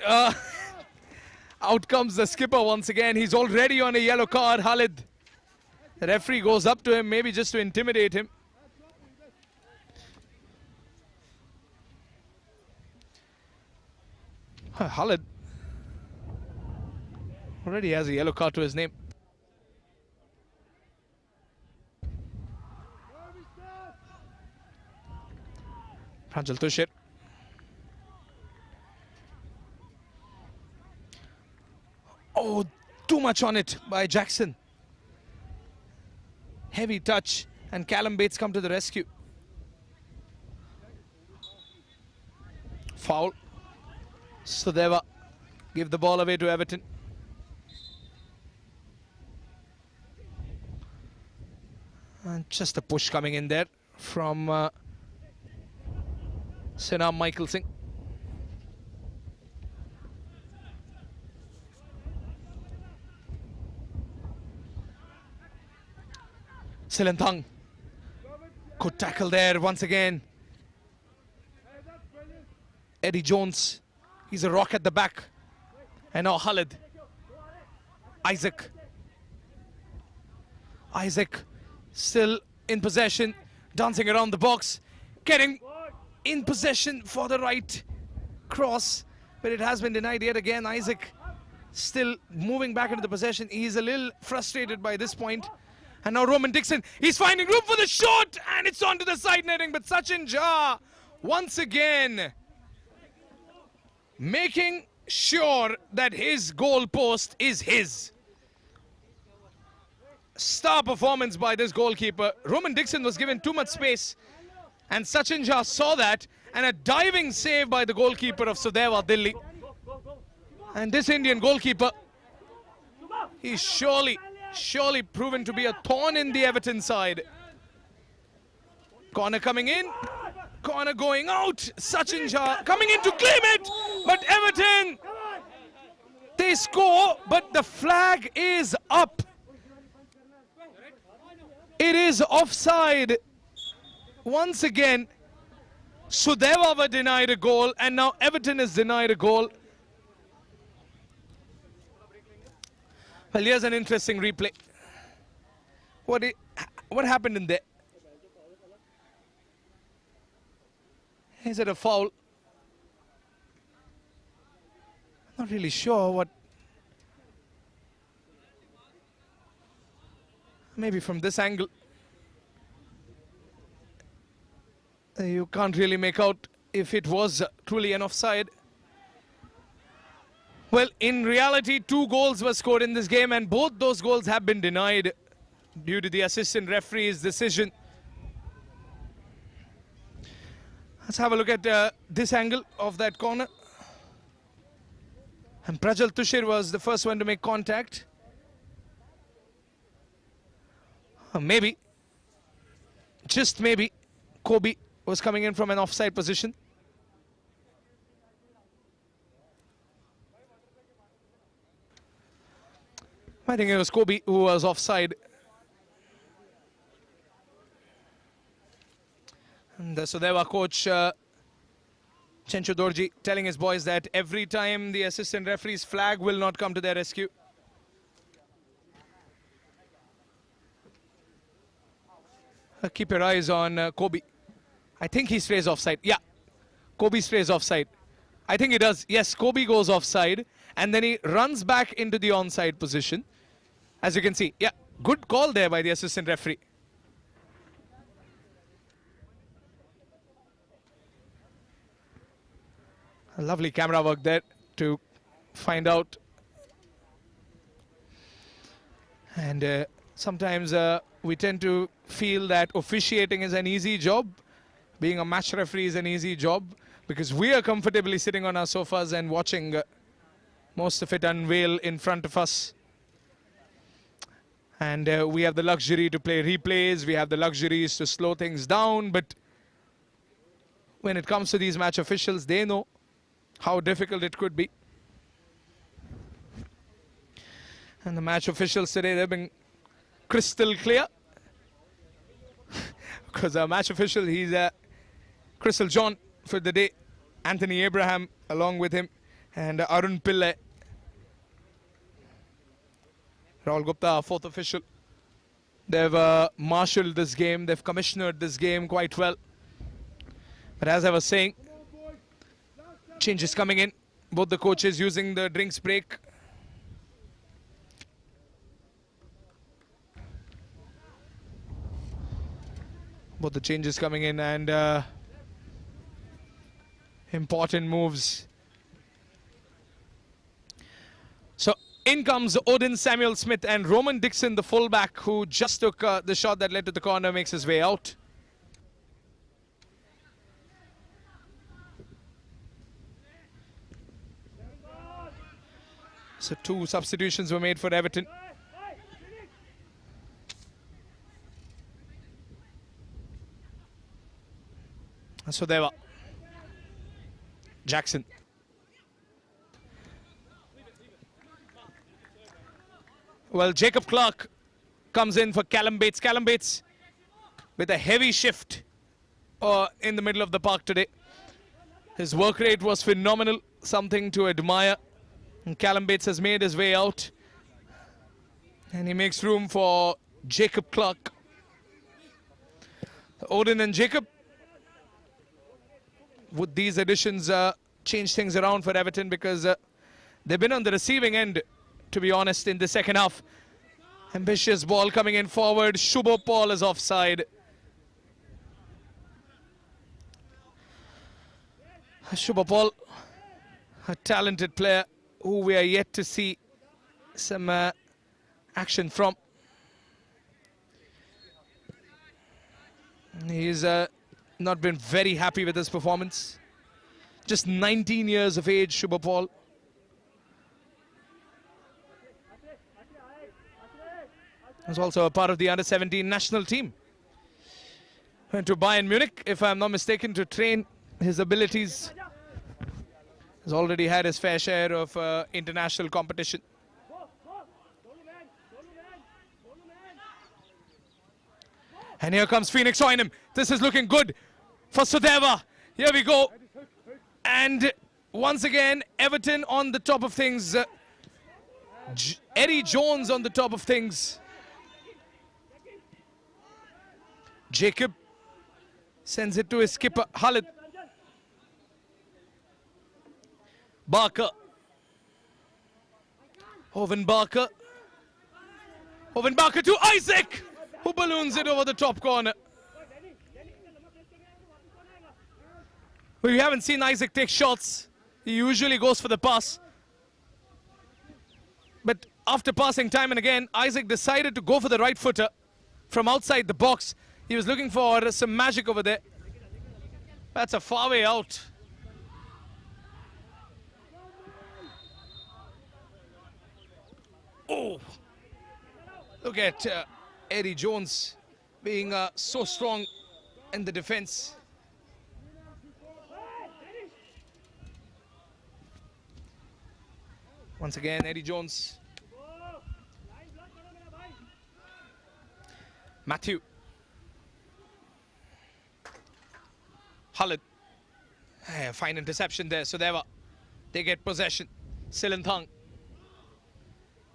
out comes the skipper once again. He's already on a yellow card, Khalid. The referee goes up to him, maybe just to intimidate him. Khalid already has a yellow card to his name. Pranjal Tushar. Oh, too much on it by Jackson. Heavy touch, and Callum Bates come to the rescue. Foul. Sudeva give the ball away to Everton. And just a push coming in there from Sinam Michael Singh. Silenthang. Good tackle there once again. Eddie Jones. He's a rock at the back. And now Khalid. Isaac. Isaac still in possession. Dancing around the box. Getting in possession for the right cross. But it has been denied yet again. Isaac still moving back into the possession. He's a little frustrated by this point. And now Roman Dixon, he's finding room for the shot, and it's onto the side netting. But Sachin Jha, once again, making sure that his goal post is his. Star performance by this goalkeeper. Roman Dixon was given too much space, and Sachin Jha saw that, and a diving save by the goalkeeper of Sudeva Delhi. And this Indian goalkeeper, he's surely proven to be a thorn in the Everton side. Corner coming in, corner going out. Sachin Jha coming in to claim it, but Everton, they score, but the flag is up. It is offside. Once again, Sudeva were denied a goal, and now Everton is denied a goal. Well, here's an interesting replay. What happened in there? Is it a foul? Not really sure what. Maybe from this angle. You can't really make out if it was truly an offside. Well, in reality, 2 goals were scored in this game, and both those goals have been denied due to the assistant referee's decision. Let's have a look at this angle of that corner. And Prajal Tushir was the first one to make contact. Maybe, just maybe, Kobe was coming in from an offside position. I think it was Kobe who was offside. And the Sudeva coach, Chencho Dorji, telling his boys that every time the assistant referee's flag will not come to their rescue. Keep your eyes on Kobe. I think he stays offside. Yeah, Kobe stays offside. I think he does. Yes, Kobe goes offside, and then he runs back into the onside position. As you can see, yeah, good call there by the assistant referee. A lovely camera work there to find out. And sometimes we tend to feel that officiating is an easy job. Being a match referee is an easy job because we are comfortably sitting on our sofas and watching most of it unveil in front of us. And we have the luxury to play replays, we have the luxuries to slow things down, but when it comes to these match officials, they know how difficult it could be. And the match officials today, they've been crystal clear. Because our match official, he's Crystal John for the day. Anthony Abraham along with him, and Arun Pillai. Rahul Gupta, 4th official. They've marshaled this game. They've commissionered this game quite well. But as I was saying, changes coming in. Both the coaches using the drinks break. Both the changes coming in, and important moves. So in comes Odin Samuel Smith, and Roman Dixon, the fullback, who just took the shot that led to the corner, makes his way out. So 2 substitutions were made for Everton. Sudeva. Jackson. Well, Jacob Clark comes in for Callum Bates. Callum Bates with a heavy shift in the middle of the park today. His work rate was phenomenal, something to admire. And Callum Bates has made his way out. And he makes room for Jacob Clark. Odin and Jacob. Would these additions change things around for Everton? Because they've been on the receiving end, to be honest, in the second half. Ambitious ball coming in forward. Shubho Paul is offside. Shubho Paul, a talented player who we are yet to see some action from. He's not been very happy with his performance. Just 19 years of age, Shubho Paul. Was also a part of the under-17 national team. Went to Bayern Munich, if I'm not mistaken, to train his abilities. Has already had his fair share of international competition. And here comes Phoenix Oynham. This is looking good for Sudeva. Here we go. And once again, Everton on the top of things. Eddie Jones on the top of things. Jacob sends it to his skipper, Khalid. Barker. Owen Barker. Owen Barker to Isaac, who balloons it over the top corner. We haven't seen Isaac take shots. He usually goes for the pass. But after passing time and again, Isaac decided to go for the right footer from outside the box. He was looking for some magic over there. That's a far way out. Oh, look at Eddie Jones being so strong in the defense. Once again, Eddie Jones. Matthew. Khalid. Fine interception there. So they get possession. Silinthang.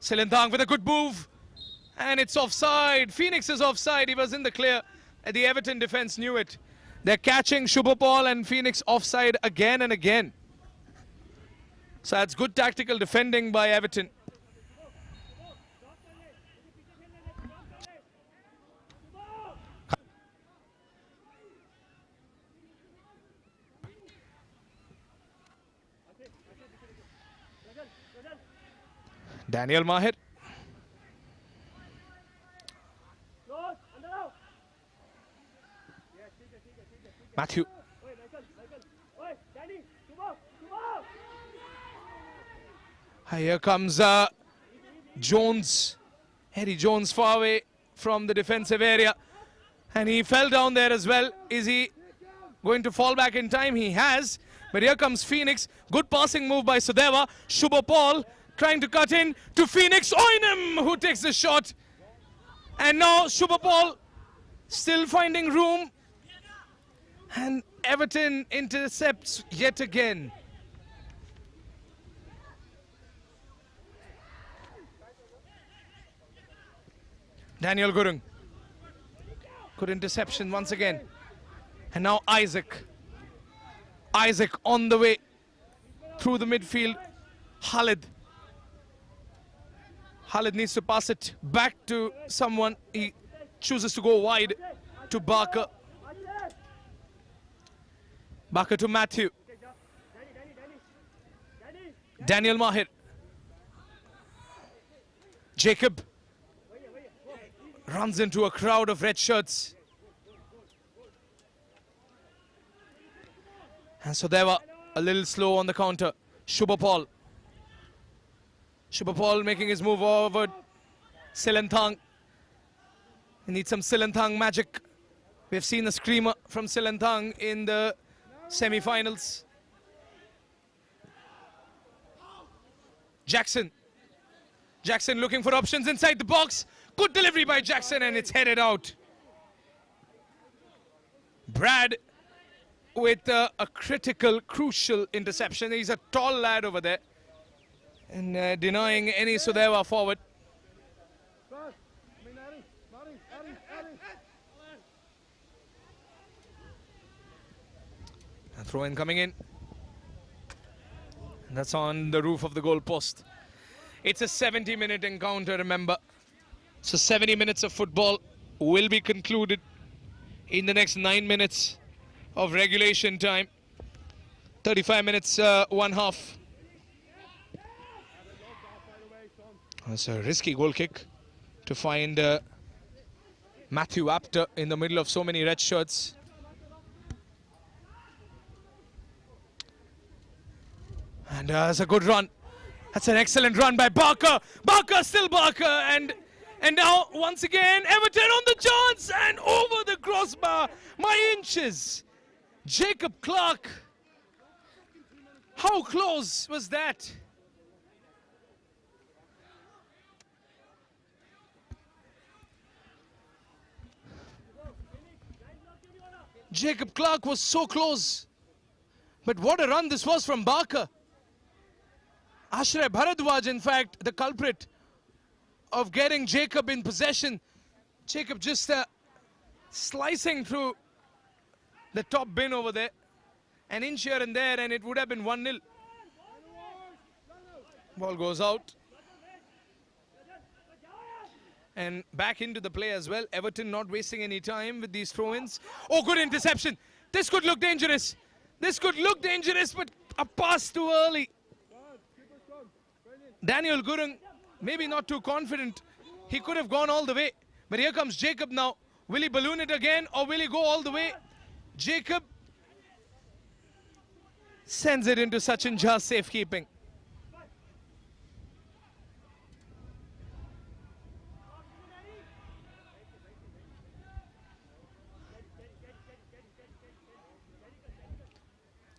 Silinthang with a good move. And it's offside. Phoenix is offside. He was in the clear. The Everton defense knew it. They're catching Shubho Paul and Phoenix offside again and again. So that's good tactical defending by Everton. Daniel Mahir. Matthew. Here comes Jones. Eddie Jones far away from the defensive area. And he fell down there as well. Is he going to fall back in time? He has. But here comes Phoenix. Good passing move by Sudeva. Shubho Paul trying to cut in to Phoenix Oynham, who takes the shot. And now Shubho Paul still finding room. And Everton intercepts yet again. Daniel Gurung. Good interception once again. And now Isaac. Isaac on the way through the midfield. Khalid. Khalid needs to pass it back to someone. He chooses to go wide to Barker. Barker to Matthew. Daniel Mahir. Jacob runs into a crowd of red shirts. And so they were a little slow on the counter. Shubho Paul. Shubho Paul making his move over. Silinthang. He needs some Silinthang magic. We've seen a screamer from Silinthang in the semi-finals. Jackson. Jackson looking for options inside the box. Good delivery by Jackson, and it's headed out. Brad with a critical, crucial interception. He's a tall lad over there, and denying any Sudeva forward. A throw in coming in. And that's on the roof of the goal post. It's a 70-minute encounter, remember. So 70 minutes of football will be concluded in the next 9 minutes of regulation time. 35 minutes, one half. That's a risky goal kick to find Matthew Apter in the middle of so many red shirts. And that's a good run. That's an excellent run by Barker. Barker, still Barker. And now, once again, Everton on the chance and over the crossbar. My inches. Jacob Clark. How close was that? Jacob Clark was so close. But what a run this was from Barker. Ashray Bharadwaj, in fact, the culprit of getting Jacob in possession. Jacob just slicing through the top bin over there. An inch here and there, and it would have been 1-0. Ball goes out. And back into the play as well. Everton not wasting any time with these throw-ins. Oh, good interception. This could look dangerous. This could look dangerous, but a pass too early. Daniel Gurung, maybe not too confident. He could have gone all the way. But here comes Jacob now. Will he balloon it again or will he go all the way? Jacob sends it into Sachin Jha's safekeeping.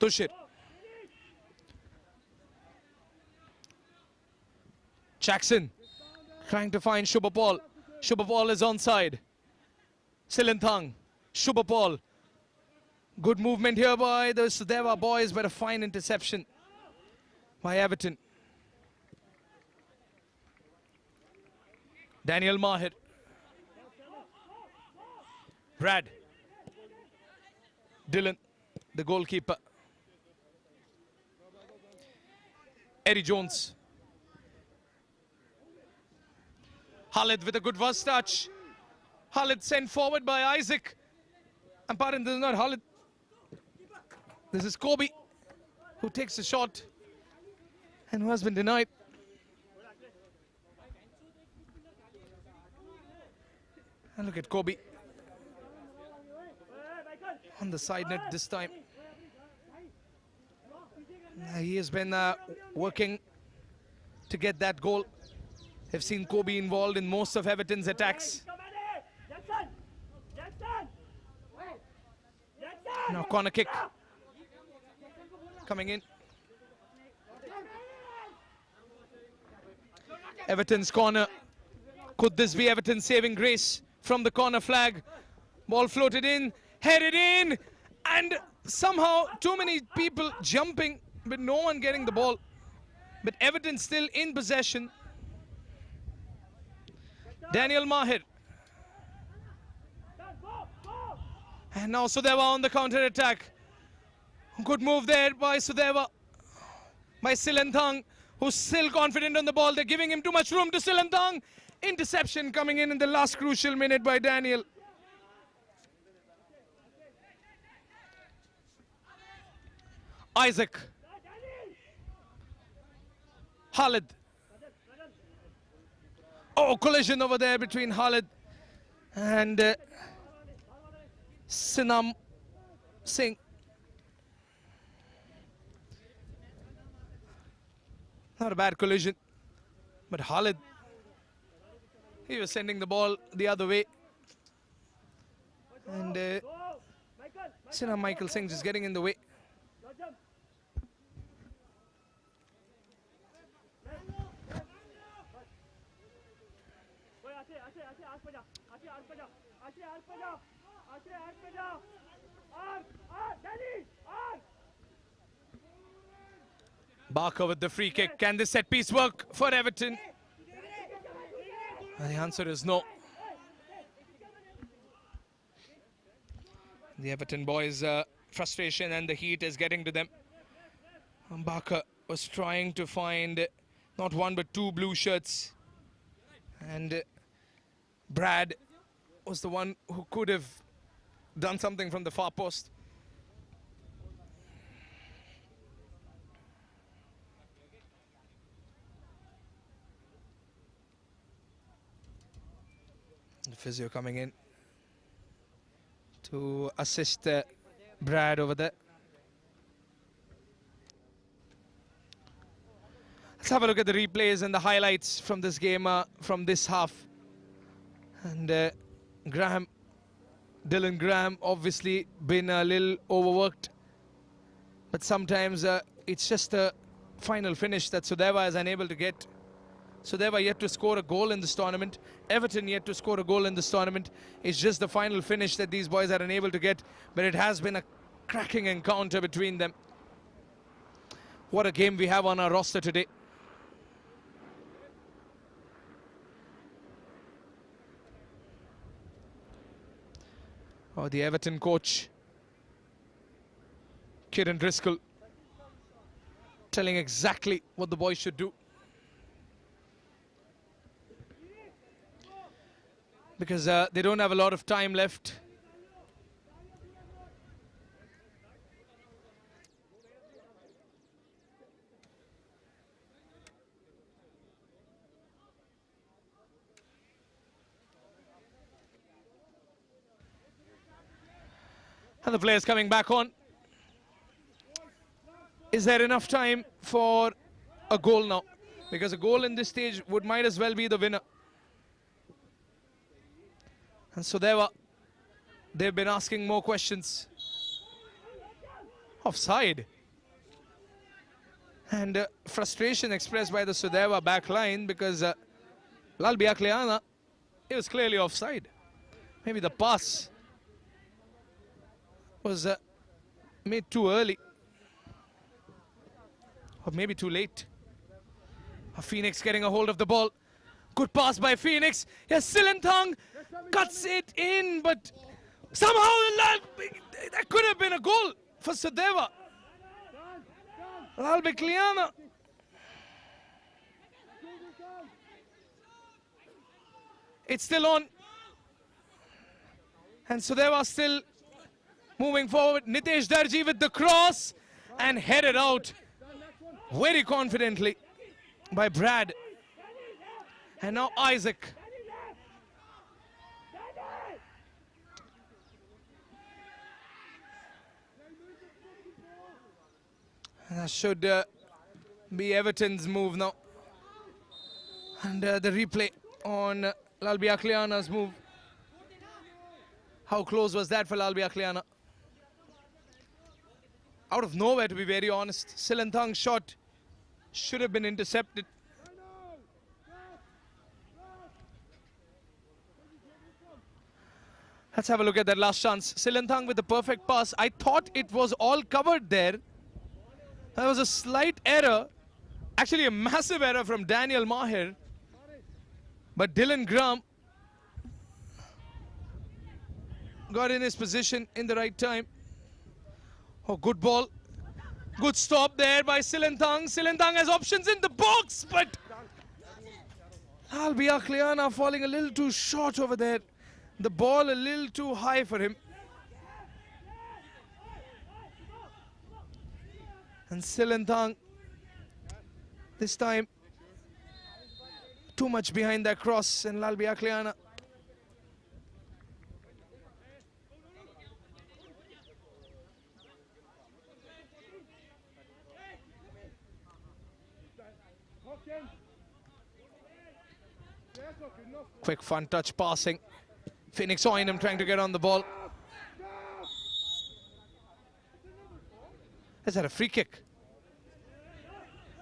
Tushir. Jackson trying to find Shubhapal. Shubhapal is onside. Silanthang. Shubhapal. Good movement here by the Sudeva boys, but a fine interception by Everton. Daniel Mahir. Brad. Dylan, the goalkeeper. Eddie Jones. Khalid with a good first touch. Khalid sent forward by Isaac. And pardon, this is not Khalid. This is Kobe, who takes the shot and who has been denied. And look at Kobe on the side net this time. He has been working to get that goal. I've seen Kobe involved in most of Everton's attacks. Now corner kick coming in. Everton's corner. Could this be Everton's saving grace from the corner flag? Ball floated in, headed in, and somehow too many people jumping, but no one getting the ball. But Everton still in possession. Daniel Mahir. And now Sudeva on the counter-attack. Good move there by Sudeva. By Silanthang, who's still confident on the ball. They're giving him too much room to Silanthang. Interception coming in the last crucial minute by Daniel. Isaac. Khalid. Oh, collision over there between Khalid and Sinam Singh. Not a bad collision, but Khalid, he was sending the ball the other way. And Sinam Michael Singh just getting in the way. Barker with the free kick. Can this set piece work for Everton? And the answer is no. The Everton boys' frustration and the heat is getting to them. Barker was trying to find not one but two blue shirts. And Brad was the one who could have done something from the far post. The physio coming in to assist Brad over there. Let's have a look at the replays and the highlights from this game, from this half. And Dylan Graham obviously been a little overworked, but sometimes it's just a final finish that Sudeva is unable to get. Sudeva yet to score a goal in this tournament. Everton yet to score a goal in this tournament. It's just the final finish that these boys are unable to get, but it has been a cracking encounter between them. What a game we have on our roster today. Oh, the Everton coach, Kieran Driscoll, telling exactly what the boys should do. Because they don't have a lot of time left. And the players coming back on. Is there enough time for a goal now? Because a goal in this stage might as well be the winner. And so they've been asking more questions. Offside. And frustration expressed by the Sudeva back line because Lalbi Akliana, it was clearly offside. Maybe the pass was made too early. Or maybe too late. Phoenix getting a hold of the ball. Good pass by Phoenix. Yes, Silenthang cuts it in, but somehow that could have been a goal for Sudeva. Lalbi Akliana. It's still on. And Sudeva still moving forward. Nitesh Darji with the cross and headed out very confidently by Brad. And now Isaac. And that should be Everton's move now. And the replay on Lalbi Akliana's move. How close was that for Lalbi Akliana? Out of nowhere, to be very honest. Silenthang's shot should have been intercepted. Let's have a look at that last chance. Silenthang with the perfect pass. I thought it was all covered there. There was a slight error. Actually, a massive error from Daniel Maher. But Dylan Graham got in his position in the right time. Oh, good ball. Good stop there by Silenthang. Silenthang has options in the box, but Lalbi Akliana falling a little too short over there. The ball a little too high for him. And Silenthang, this time, too much behind that cross, and Lalbi Akliana. Quick fun touch passing. Phoenix Oynham trying to get on the ball. Is that a free kick?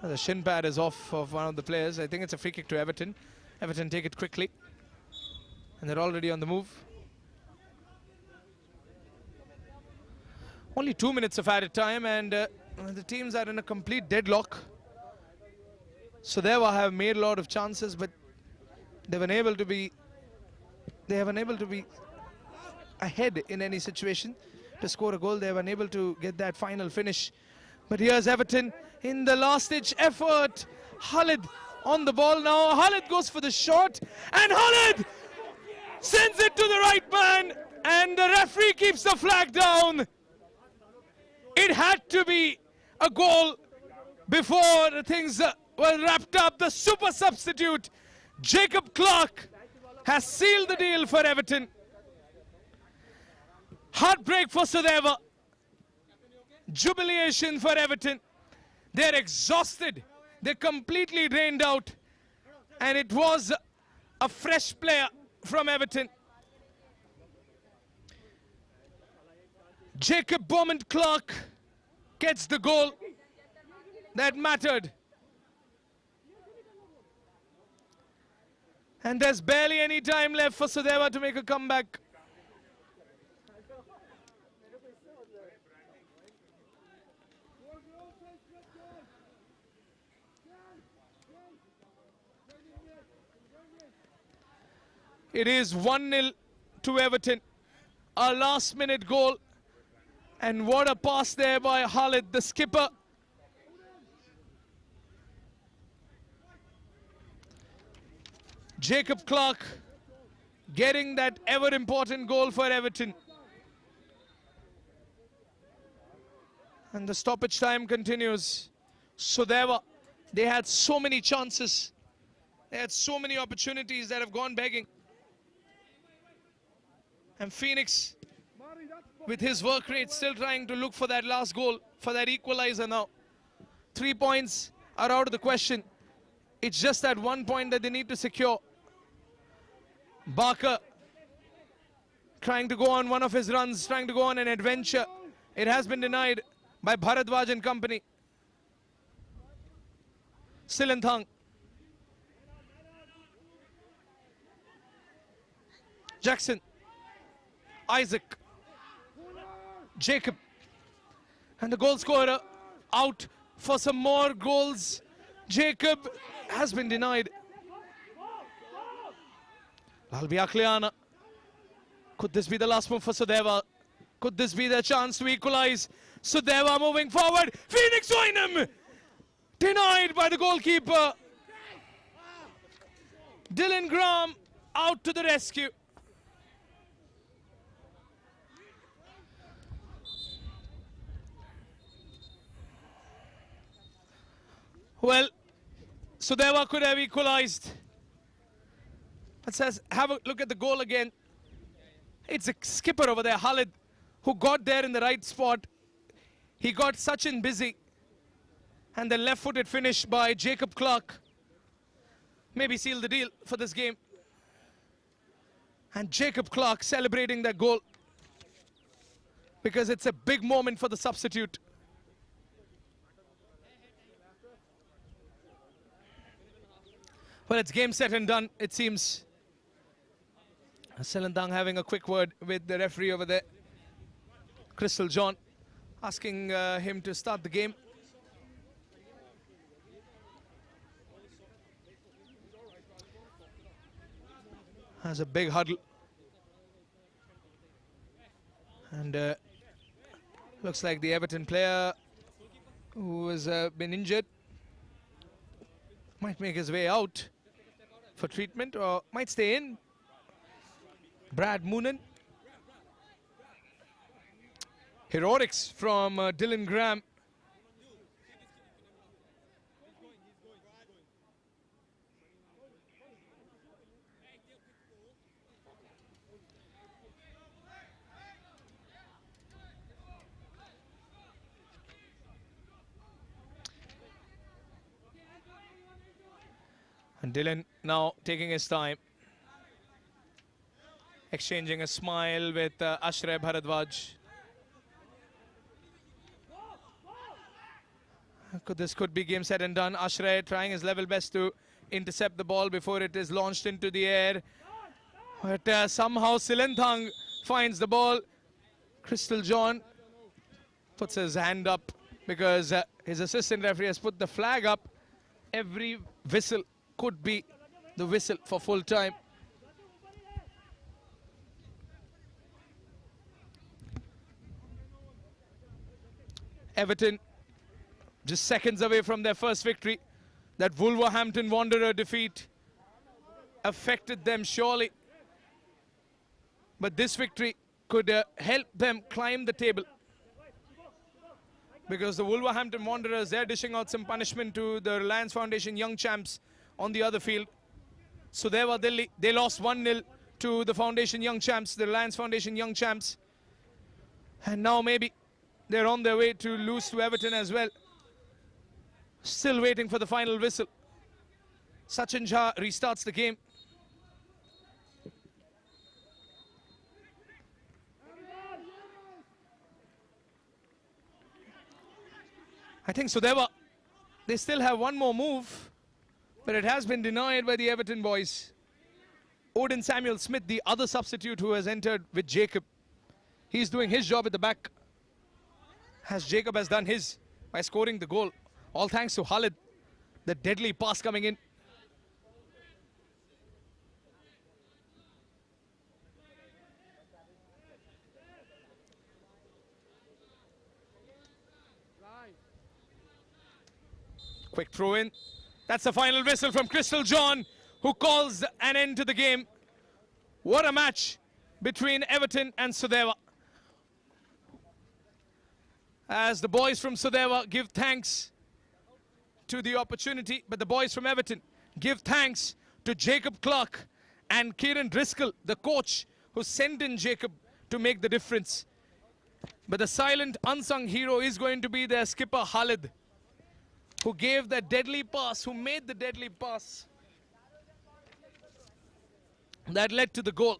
The shin pad is off of one of the players. I think it's a free kick to Everton. Everton take it quickly. And they're already on the move. Only 2 minutes of added time, and the teams are in a complete deadlock. Sudeva have made a lot of chances, but they haven't able to be ahead in any situation to score a goal. They were unable to get that final finish. But here's Everton in the last-ditch effort. Khalid on the ball now. Khalid goes for the shot, and Khalid sends it to the right man, and the referee keeps the flag down. It had to be a goal before things were wrapped up. The super substitute, Jacob Clark, has sealed the deal for Everton. Heartbreak for Sudeva. Jubilation for Everton. They're exhausted. They're completely drained out. And it was a fresh player from Everton. Jacob Beaumont Clark gets the goal that mattered. And there's barely any time left for Sudeva to make a comeback. It is 1-0 to Everton. A last-minute goal. And what a pass there by Khalid, the skipper. Jacob Clark getting that ever-important goal for Everton. And the stoppage time continues. Sudeva, they had so many chances. They had so many opportunities that have gone begging. And Phoenix, with his work rate, still trying to look for that last goal, for that equalizer now. 3 points are out of the question. It's just that 1 point that they need to secure. Barker trying to go on one of his runs, trying to go on an adventure. It has been denied by Bharadwaj and company. Silanthang. Jackson. Isaac. Jacob. And the goal scorer out for some more goals. Jacob has been denied. Lalbi Akliana. Could this be the last move for Sudeva? Could this be the chance to equalize? Sudeva moving forward. Phoenix Oinham denied by the goalkeeper. Dylan Graham out to the rescue. Well, Sudeva could have equalized. But says, have a look at the goal again. It's a skipper over there, Khalid, who got there in the right spot. He got Sachin busy. And the left-footed finish by Jacob Clark maybe sealed the deal for this game. And Jacob Clark celebrating that goal because it's a big moment for the substitute. Well, it's game, set and done, it seems. Silanthang having a quick word with the referee over there. Crystal John asking him to start the game. Has a big huddle. And looks like the Everton player who has been injured might make his way out for treatment or might stay in. Brad Moonen. Heroics from Dylan Graham. And Dylan now taking his time, exchanging a smile with Ashray Bharadwaj. This could be game, set and done. Ashray trying his level best to intercept the ball before it is launched into the air. But somehow Silenthang finds the ball. Crystal John puts his hand up because his assistant referee has put the flag up. Every whistle could be the whistle for full time. Everton just seconds away from their first victory. That Wolverhampton Wanderer defeat affected them surely. But this victory could help them climb the table. Because the Wolverhampton Wanderers, they're dishing out some punishment to the Reliance Foundation Young Champs on the other field. Sudeva Delhi, they lost 1-0 to the Foundation Young Champs, the Reliance Foundation Young Champs. And now maybe they're on their way to lose to Everton as well. Still waiting for the final whistle. Sachin Jha restarts the game. I think Sudeva, they still have one more move, but it has been denied by the Everton boys. Odin Samuel Smith, the other substitute who has entered with Jacob. He's doing his job at the back, as Jacob has done his by scoring the goal. All thanks to Khalid, the deadly pass coming in. Quick throw in. That's the final whistle from Crystal John, who calls an end to the game. What a match between Everton and Sudeva. As the boys from Sudeva give thanks to the opportunity, but the boys from Everton give thanks to Jacob Clark and Kieran Driscoll, the coach, who sent in Jacob to make the difference. But the silent, unsung hero is going to be their skipper, Khalid, who gave that deadly pass, who made the deadly pass that led to the goal.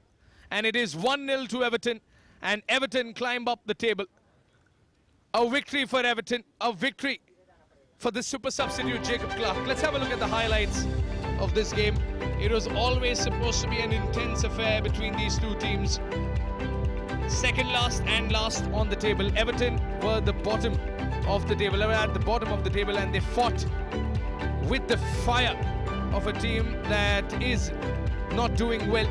And it is 1-0 to Everton, and Everton climb up the table. A victory for Everton, a victory for the super substitute Jacob Clark. Let's have a look at the highlights of this game. It was always supposed to be an intense affair between these two teams. Second last and last on the table. Everton were the bottom of the table, at the bottom of the table, and they fought with the fire of a team that is not doing well.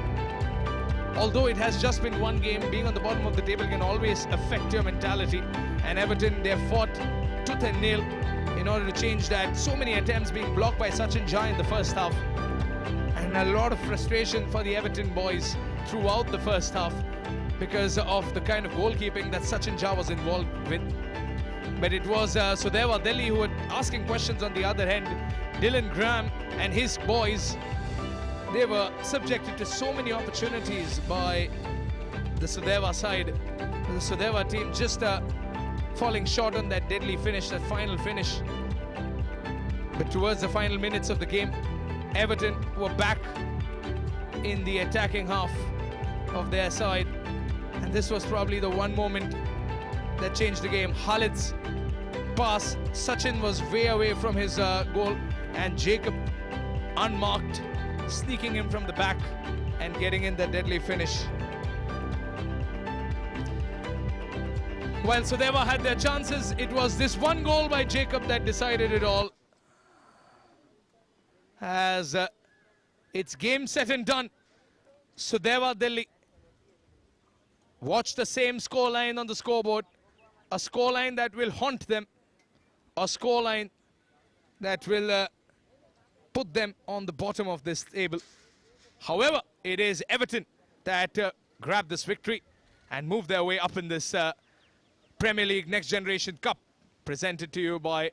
Although it has just been one game, being on the bottom of the table can always affect your mentality. And Everton, they fought tooth and nail in order to change that. So many attempts being blocked by Sachin Jha in the first half. And a lot of frustration for the Everton boys throughout the first half because of the kind of goalkeeping that Sachin Jha was involved with. But it was Sudeva Delhi who were asking questions on the other end. Dylan Graham and his boys, they were subjected to so many opportunities by the Sudeva side. The Sudeva team just falling short on that deadly finish, that final finish. But towards the final minutes of the game, Everton were back in the attacking half of their side. And this was probably the one moment that changed the game. Khalid's pass, Sachin was way away from his goal, and Jacob unmarked, sneaking in from the back and getting in the deadly finish. While Sudeva had their chances, it was this one goal by Jacob that decided it all. As it's game, set and done. Sudeva Delhi watch the same scoreline on the scoreboard. A scoreline that will haunt them. A scoreline that will put them on the bottom of this table. However, it is Everton that grabbed this victory and moved their way up in this Premier League Next Generation Cup, presented to you by